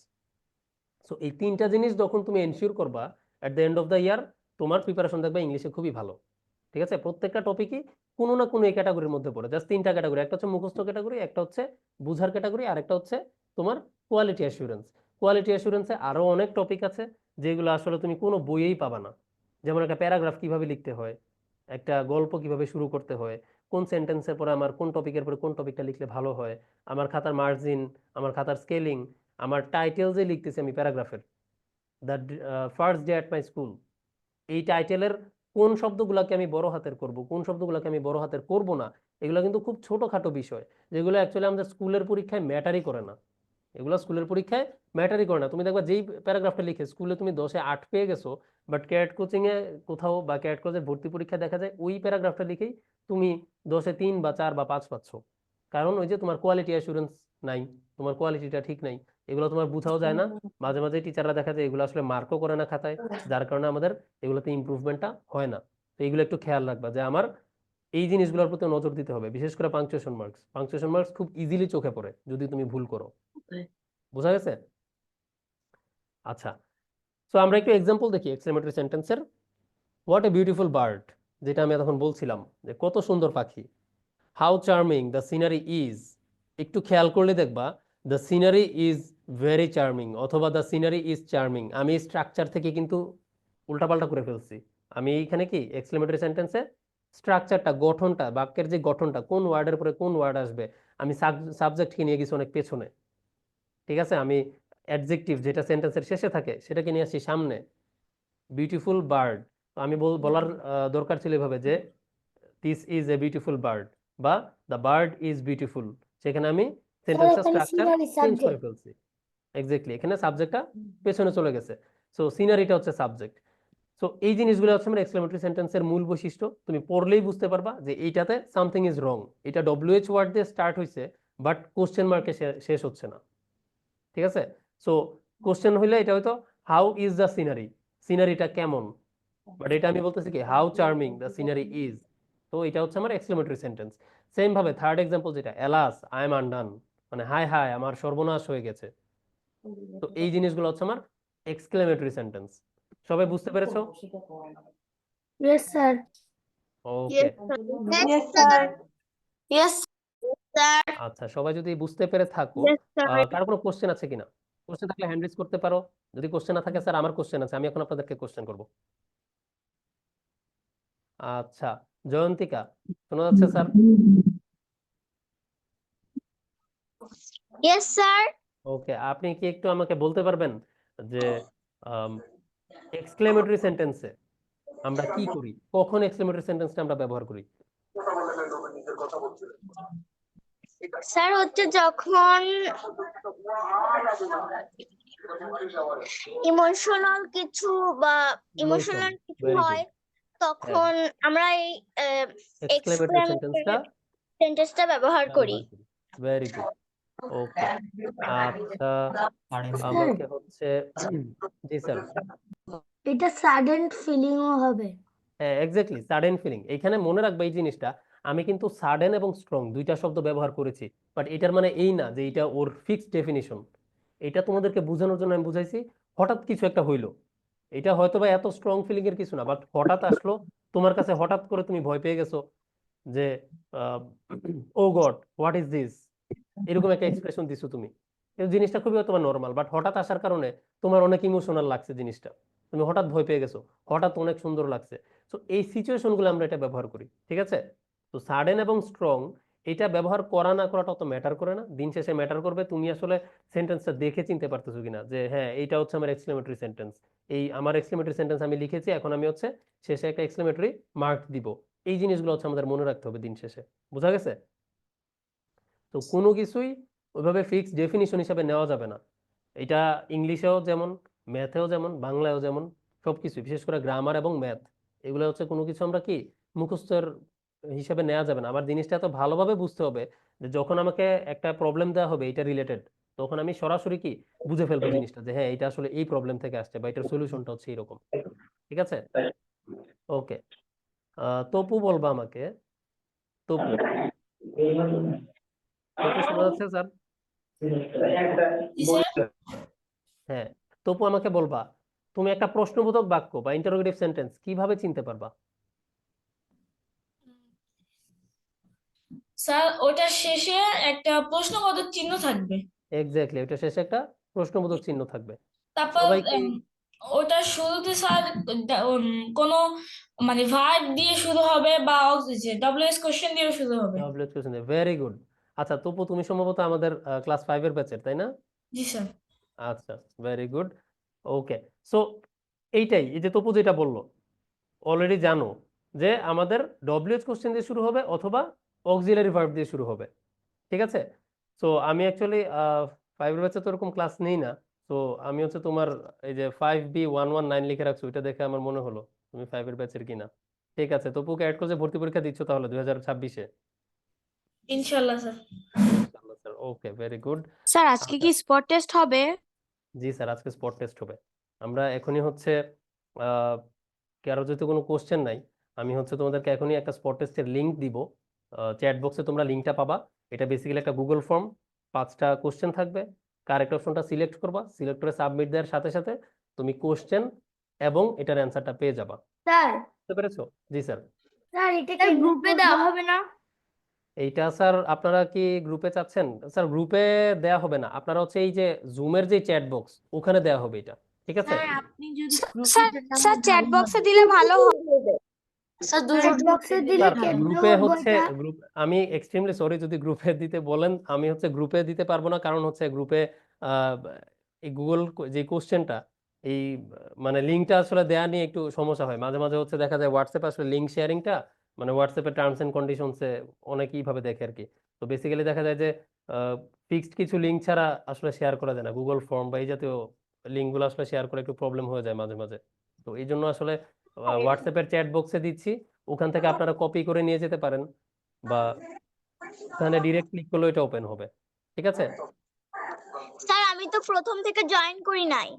সো এই 3টা জিনিস যখন তুমি এনশিওর করবা, at the end of the year তোমার প্রিপারেশন দেখবে ইংলিশে খুবই ভালো, ঠিক আছে। প্রত্যেকটা টপিকই কোনো না কোনো এই ক্যাটাগরির মধ্যে পড়ে, জাস্ট 3টা ক্যাটাগরি, একটা হচ্ছে মুখস্থ ক্যাটাগরি, একটা হচ্ছে বুঝার ক্যাটাগরি, আর একটা হচ্ছে তোমার কোয়ালিটি অ্যাসুরেন্স। কোয়ালিটি অ্যাসুরেন্সে আরো অনেক টপিক আছে যেগুলো আসলে তুমি কোনো বইয়েই পাবা না। যেমন একটা প্যারাগ্রাফ কিভাবে লিখতে হয়, একটা গল্প কিভাবে শুরু করতে হয়, কোন সেন্টেন্সের পরে আমার কোন টপিকের পরে কোন টপিকটা লিখলে ভালো হয়, আমার খাতার মার্জিন, আমার খাতার স্কেলিং, আমার টাইটেল যে লিখতেছি আমি প্যারাগ্রাফের, the first day at my school, এই টাইটেলের কোন শব্দগুলোকে আমি বড় হাতের করব, কোন শব্দগুলোকে আমি বড় হাতের করব না, এগুলো কিন্তু খুব ছোটখাটো বিষয়, যেগুলো অ্যাকচুয়ালি আমাদের স্কুলের পরীক্ষায় ম্যাটারই করে না। এগুলো স্কুলের পরীক্ষায় ম্যাটারই করে না। তুমি দেখবা যেই প্যারাগ্রাফটা লিখে স্কুলে তুমি 10-এ 8 পেয়ে গেছো, বাট ক্যাট কোচিং এ কোথাও বা ক্যাট কোচের ভর্তি পরীক্ষা দেখা যায় ওই প্যারাগ্রাফটা লিখেই তুমি 10-এ 3 বা 4 বা 5 পাচ্ছ। কারণ ওই যে তোমার কোয়ালিটি অ্যাসুরেন্স নাই, তোমার কোয়ালিটিটা ঠিক নাই, এগুলো তোমার বোঝাও যায় না। মাঝে মাঝে টিচাররা দেখা যায় এগুলো আসলে মার্কও করে না খাতায়, যার কারণে আমাদের এগুলোতে ইমপ্রুভমেন্টটা হয় না। তো এগুলো একটু খেয়াল রাখবা যে আমার এই জিনিসগুলোর প্রতি নজর দিতে হবে, বিশেষ করে পাংচুয়েশন মার্কস। পাংচুয়েশন মার্কস খুব ইজিলি চোখে পড়ে যদি তুমি ভুল করো। বোঝা গেছে? আচ্ছা, সো আমরা একটু এক্সাম্পল দেখি এক্সক্লেমেটরি সেন্টেন্সের। হোয়াট এ বিউটিফুল বার্ড, যেটা আমি তখন বলছিলাম যে কত সুন্দর পাখি। How charming the scenery is, একটু খেয়াল করলে দেখবা the scenery is very charming অথবা দ্য সিনারি ইজ চার্মিং। আমি স্ট্রাকচার থেকে কিন্তু উল্টাপাল্টা করে ফেলছি। আমি এইখানে কি এক্সক্লেমেটরি সেন্টেন্সে স্ট্রাকচারটা, গঠনটা, বাক্যের যে গঠনটা, কোন ওয়ার্ডের পরে কোন ওয়ার্ড আসবে। আমি সাবজেক্টকে নিয়ে গেছি অনেক পেছনে, ঠিক আছে। আমি অ্যাডজেক্টিভ যেটা সেন্টেন্সের শেষে থাকে সেটাকে নিয়ে আসি সামনে। বিউটিফুল বার্ড, আমি বলার দরকার ছিল এভাবে যে this is a beautiful bird বা দ্য বার্ড ইজ বিউটিফুল। সেখানে আমি সেন্টেন্সটা এখানে স্ট্রাকচার scenery চেঞ্জ করে subject। ফেলছি। এক্স্যাক্টলি, এখানে সাবজেক্টটা পেছনে চলে গেছে। সো সিনারিটা হচ্ছে সাবজেক্ট। সো এই জিনিসগুলো হচ্ছে আমার এক্সক্লেমেটরি সেন্টেন্সের মূল বৈশিষ্ট্য। তুমি পড়লেই বুঝতে পারবা যে এইটাতে সামথিং ইজ রং। এটা WH ওয়ার্ড দিয়ে স্টার্ট হয়েছে, বাট কোশ্চেন মার্কে শেষ হচ্ছে না, ঠিক আছে। সো কোশ্চেন হইলে এটা হয়তো হাউ ইজ দ্য সিনারি, সিনারিটা কেমন, বাট এটা আমি বলতেছি কি how charming the scenery is. তো এটা হচ্ছে আমার এক্সক্লেমেটরি সেন্টেন্স। সেম ভাবে থার্ড এক্সাম্পল যেটা, এলাস আই এম আনডান, মানে হায় হায় আমার সর্বনাশ হয়ে গেছে। তো এই জিনিসগুলো হচ্ছে আমার এক্সক্লেমেটরি সেন্টেন্স। সবাই বুঝতে পেরেছো? Yes, sir. ওকে, Yes, sir. Yes, sir. আচ্ছা, সবাই যদি বুঝতে পেরে থাকো, Yes, sir. কার কোনো কোশ্চেন আছে কিনা? কোশ্চেন থাকলে হ্যান্ড রেজ করতে পারো। যদি কোশ্চেন না থাকে, স্যার আমার কোশ্চেন আছে, আমি এখন আপনাদেরকে কোশ্চেন করব। আচ্ছা, জয়ন্তিকা শোনা যাচ্ছে স্যার? Yes, sir. ওকে, আপনি কি একটু আমাকে বলতে পারবেন যে এক্সক্লেমেটরি সেন্টেন্সে আমরা কি করি, কখন এক্সক্লেমেটরি সেন্টেন্সটা আমরা ব্যবহার করি? স্যার হচ্ছে যখন ইমোশনাল কিছু বা ইমোশনাল কিছু ভেরি গুড। হয় তখন আমরা এই এক্সক্লেমেটরি সেন্টেন্সটা সেন্টেন্সটা ব্যবহার করি। Very good. ওকে, আচ্ছা, আমাকে হচ্ছে জি স্যার। এটা সাডেন ফিলিংও হবে। হ্যাঁ, এক্স্যাক্টলি, সাডেন ফিলিং। এখানে মনে রাখবে এই জিনিসটা, আমি কিন্তু সাডেন এবং স্ট্রং দুইটা শব্দ ব্যবহার করেছি, বাট এটার মানে এই না যে এটা ওর ফিক্সড ডেফিনিশন। এটা তোমাদেরকে বোঝানোর জন্য আমি বুঝাইছি হঠাৎ কিছু একটা হইলো, এটা হয়তো বা এত স্ট্রং ফিলিং এর কিছু না, বাট হঠাৎ আসলো তোমার কাছে, হঠাৎ করে তুমি ভয় পেয়ে গেছো যে ও গড হোয়াট ইজ দিস, এরকম একটা এক্সপ্রেশন দিছো তুমি। এই জিনিসটা খুবই তোমার নর্মাল, বাট হঠাৎ আসার কারণে তোমার অনেক ইমোশনাল লাগছে জিনিসটা, তুমি হঠাৎ ভয় পেয়ে গেছো, হঠাৎ অনেক সুন্দর লাগছে। তো এই সিচুয়েশনগুলো আমরা এটা ব্যবহার করি, ঠিক আছে। তো সাডেন এবং স্ট্রং এটা ব্যবহার করা না করাটা অত ম্যাটার করে না, দিন শেষে ম্যাটার করবে তুমি আসলে সেন্টেন্সটা দেখে চিনতে পারতেছো কিনা, যে হ্যাঁ এইটা হচ্ছে আমার এক্সক্লেমেটরি সেন্টেন্স, এই আমার এক্সক্লেমেটরি সেন্টেন্স আমি লিখেছি, এখন আমি হচ্ছে শেষে একটা এক্সক্লেমেটরি মার্ক দিব। এই জিনিসগুলো হচ্ছে আমাদের মনে রাখতে হবে দিন শেষে, বোঝা গেছে? তো কোনো কিছুই ওইভাবে ফিক্স ডেফিনিশন হিসাবে নেওয়া যাবে না। এটা ইংলিশেও যেমন, ম্যাথেও যেমন, বাংলায়ও যেমন, সবকিছু বিশেষ করে গ্রামার এবং ম্যাথ, এগুলো হচ্ছে কোনো কিছু আমরা কি মুখস্থের হিসাবে নেওয়া যাবে না। আমার জিনিসটা এত ভালোভাবে বুঝতে হবে যে যখন আমাকে একটা প্রবলেম দেওয়া হবে এটা রিলেটেড, তখন আমি সরাসরি কি বুঝে ফেলবো জিনিসটা, যে হ্যাঁ এটা আসলে এই প্রবলেম থেকে আসছে বা এটার সলিউশনটা হচ্ছে এরকম, ঠিক আছে। ওকে, তপু বলবা আমাকে, তপু, তপু শোনা যাচ্ছে স্যার? হ্যাঁ, তপু আমাকে বলবা তুমি একটা প্রশ্নবোধক বাক্য বা ইন্টারোগেটিভ সেন্টেন্স কিভাবে চিনতে পারবা? স্যার ওটার শেষে একটা প্রশ্নবোধক চিহ্ন থাকবে, এক্স্যাক্টলি, ওটা শেষে একটা প্রশ্নবোধক চিহ্ন থাকবে। তারপর সবাইকে ওটার শুরুতে স্যার কোনো মানে ভার্ব দিয়ে শুরু হবে বা WH কোশ্চেন দিয়ে শুরু হবে। Very good. আচ্ছা তপু, তুমি সম্ভবত আমাদের ক্লাস 5 এর ব্যাচের, তাই না? জি স্যার। আচ্ছা, ভেরি গুড। ওকে, সো এইটাই, এই যে তপু যেটা বললো অলরেডি জানো যে আমাদের WH কোশ্চেন দিয়ে শুরু হবে অথবা অক্সিলারি ভার্ব দিয়ে শুরু হবে, ঠিক আছে। সো আমি অ্যাকচুয়ালি 5 এর ব্যাচে তো এরকম ক্লাস নেই না। তো আমি হচ্ছে তোমার এই যে 5B119 লিখে রাখছো, এটা দেখে আমার মনে হলো তুমি 5 এর ব্যাচের কিনা। ঠিক আছে, তপুকে অ্যাড করে ভর্তি পরীক্ষা দিচ্ছ তাহলে 2026-এ? ইনশাআল্লাহ স্যার। ইনশাআল্লাহ স্যার। ওকে, ভেরি গুড। স্যার আজকে কি স্পট টেস্ট হবে? জি স্যার, আজকে স্পট টেস্ট হবে। আমরা এখনই হচ্ছে আহ কারো যদি কোনো কোশ্চেন নাই, আমি হচ্ছে তোমাদেরকে এখনই একটা স্পট টেস্টের লিংক দিব, চ্যাট বক্সে তোমরা লিংকটা পাবা। এটা বেসিক্যালি একটা গুগল ফর্ম, 5টা কোশ্চেন থাকবে, কারেক্ট অপশনটা সিলেক্ট করবা, সিলেক্ট করে সাবমিট দেওয়ার সাথে সাথে তুমি কোশ্চেন এবং এটার অ্যান্সারটা পেয়ে যাবা। স্যার, বুঝতে পেরেছো? জি স্যার। স্যার এটা কি গ্রুপে দেওয়া হবে না? এইটা স্যার আপনারা কি গ্রুপে চাচ্ছেন? স্যার গ্রুপে দেয়া হবে না, আপনারা হচ্ছে এই যে জুমের যে চ্যাট বক্স ওখানে দেয়া হবে এটা, ঠিক আছে। আপনি যদি স্যার চ্যাট বক্সে দিলে ভালো হবে। স্যার চ্যাট বক্সে দিলে স্যার কেমনে গ্রুপে করবো হচ্ছে এটা? আমি এক্সট্রিমলি সরি যদি গ্রুপে দিতে বলেন, আমি হচ্ছে গ্রুপে দিতে পারবো না, কারণ হচ্ছে গ্রুপে এই গুগল যে কোশ্চেনটা এই মানে লিঙ্কটা আসলে দেয়া নিয়ে একটু সমস্যা হয়। মাঝে মাঝে হচ্ছে দেখা যায় হোয়াটসঅ্যাপে আসলে লিঙ্ক শেয়ারিংটা মানে হোয়াটসঅ্যাপে টার্মস এন্ড কন্ডিশনসে অনেকেই ভাবে দেখে আর কি। তো বেসিক্যালি দেখা যায় যে ফিক্সড কিছু লিঙ্ক ছাড়া আসলে শেয়ার করা যায় না। গুগল ফর্ম বা এই জাতীয় লিঙ্কগুলো আসলে শেয়ার করে একটু প্রবলেম হয়ে যায় মাঝে মাঝে। তো এই জন্য আসলে হোয়াটসঅ্যাপের চ্যাট বক্সে দিচ্ছি, ওখান থেকে আপনারা কপি করে নিয়ে যেতে পারেন, বা ওখানে ডিরেক্ট ক্লিক করলে এটা ওপেন হবে। ঠিক আছে? স্যার আমি তো প্রথম থেকে জয়েন করি নাই।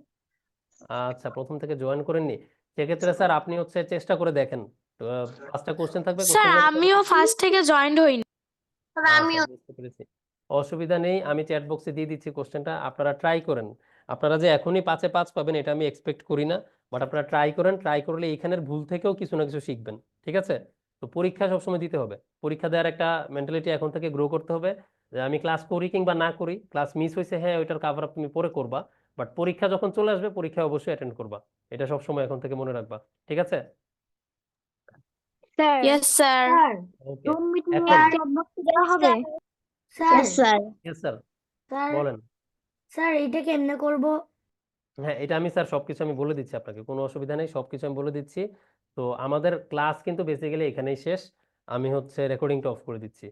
আচ্ছা, প্রথম থেকে জয়েন করেননি, সেক্ষেত্রে স্যার আপনি হচ্ছে চেষ্টা করে দেখেন। 5টা কোশ্চেন থাকবে, স্যার কোশ্চেনের আমিও ফার্স্ট থেকে জয়েন্ট হইনি। স্যার আচ্ছা আমিও বুঝতে পেরেছি, অসুবিধা নেই, আমি চ্যাট বক্সে দিয়ে দিচ্ছি কোশ্চেনটা, আপনারা ট্রাই করেন। আপনারা যে এখনই 5-এ 5 পাবেন এটা আমি এক্সপেক্ট করি না, বাট আপনারা ট্রাই করেন, ট্রাই করলে এখানের ভুল থেকেও কিছু না কিছু শিখবেন। ঠিক আছে? তো পরীক্ষা সবসময় দিতে হবে, পরীক্ষা দেওয়ার একটা মেন্টালিটি এখন থেকে গ্রো করতে হবে, যে আমি ক্লাস করি কিংবা না করি, ক্লাস মিস হয়েছে হ্যাঁ ওইটার কাভার আপ তুমি পরে করবা, বাট পরীক্ষা যখন চলে আসবে পরীক্ষা অবশ্যই অ্যাটেন্ড করবা, এটা সবসময় এখন থেকে মনে রাখবা। ঠিক আছে? Sir yes sir. Sir okay, room meeting এখন চ্যাট বক্সে দেওয়া হবে? Sir sir yes, sir sir বলেন। স্যার এটা কেমনে করবো? হ্যাঁ, এটা আমি স্যার সবকিছু আমি বলে দিচ্ছি আপনাকে, কোনো অসুবিধা নেই, সবকিছু আমি বলে দিচ্ছি। তো আমাদের ক্লাস কিন্তু বেসিক্যালি এখানেই শেষ, আমি হচ্ছে রেকর্ডিংটা অফ করে দিচ্ছি।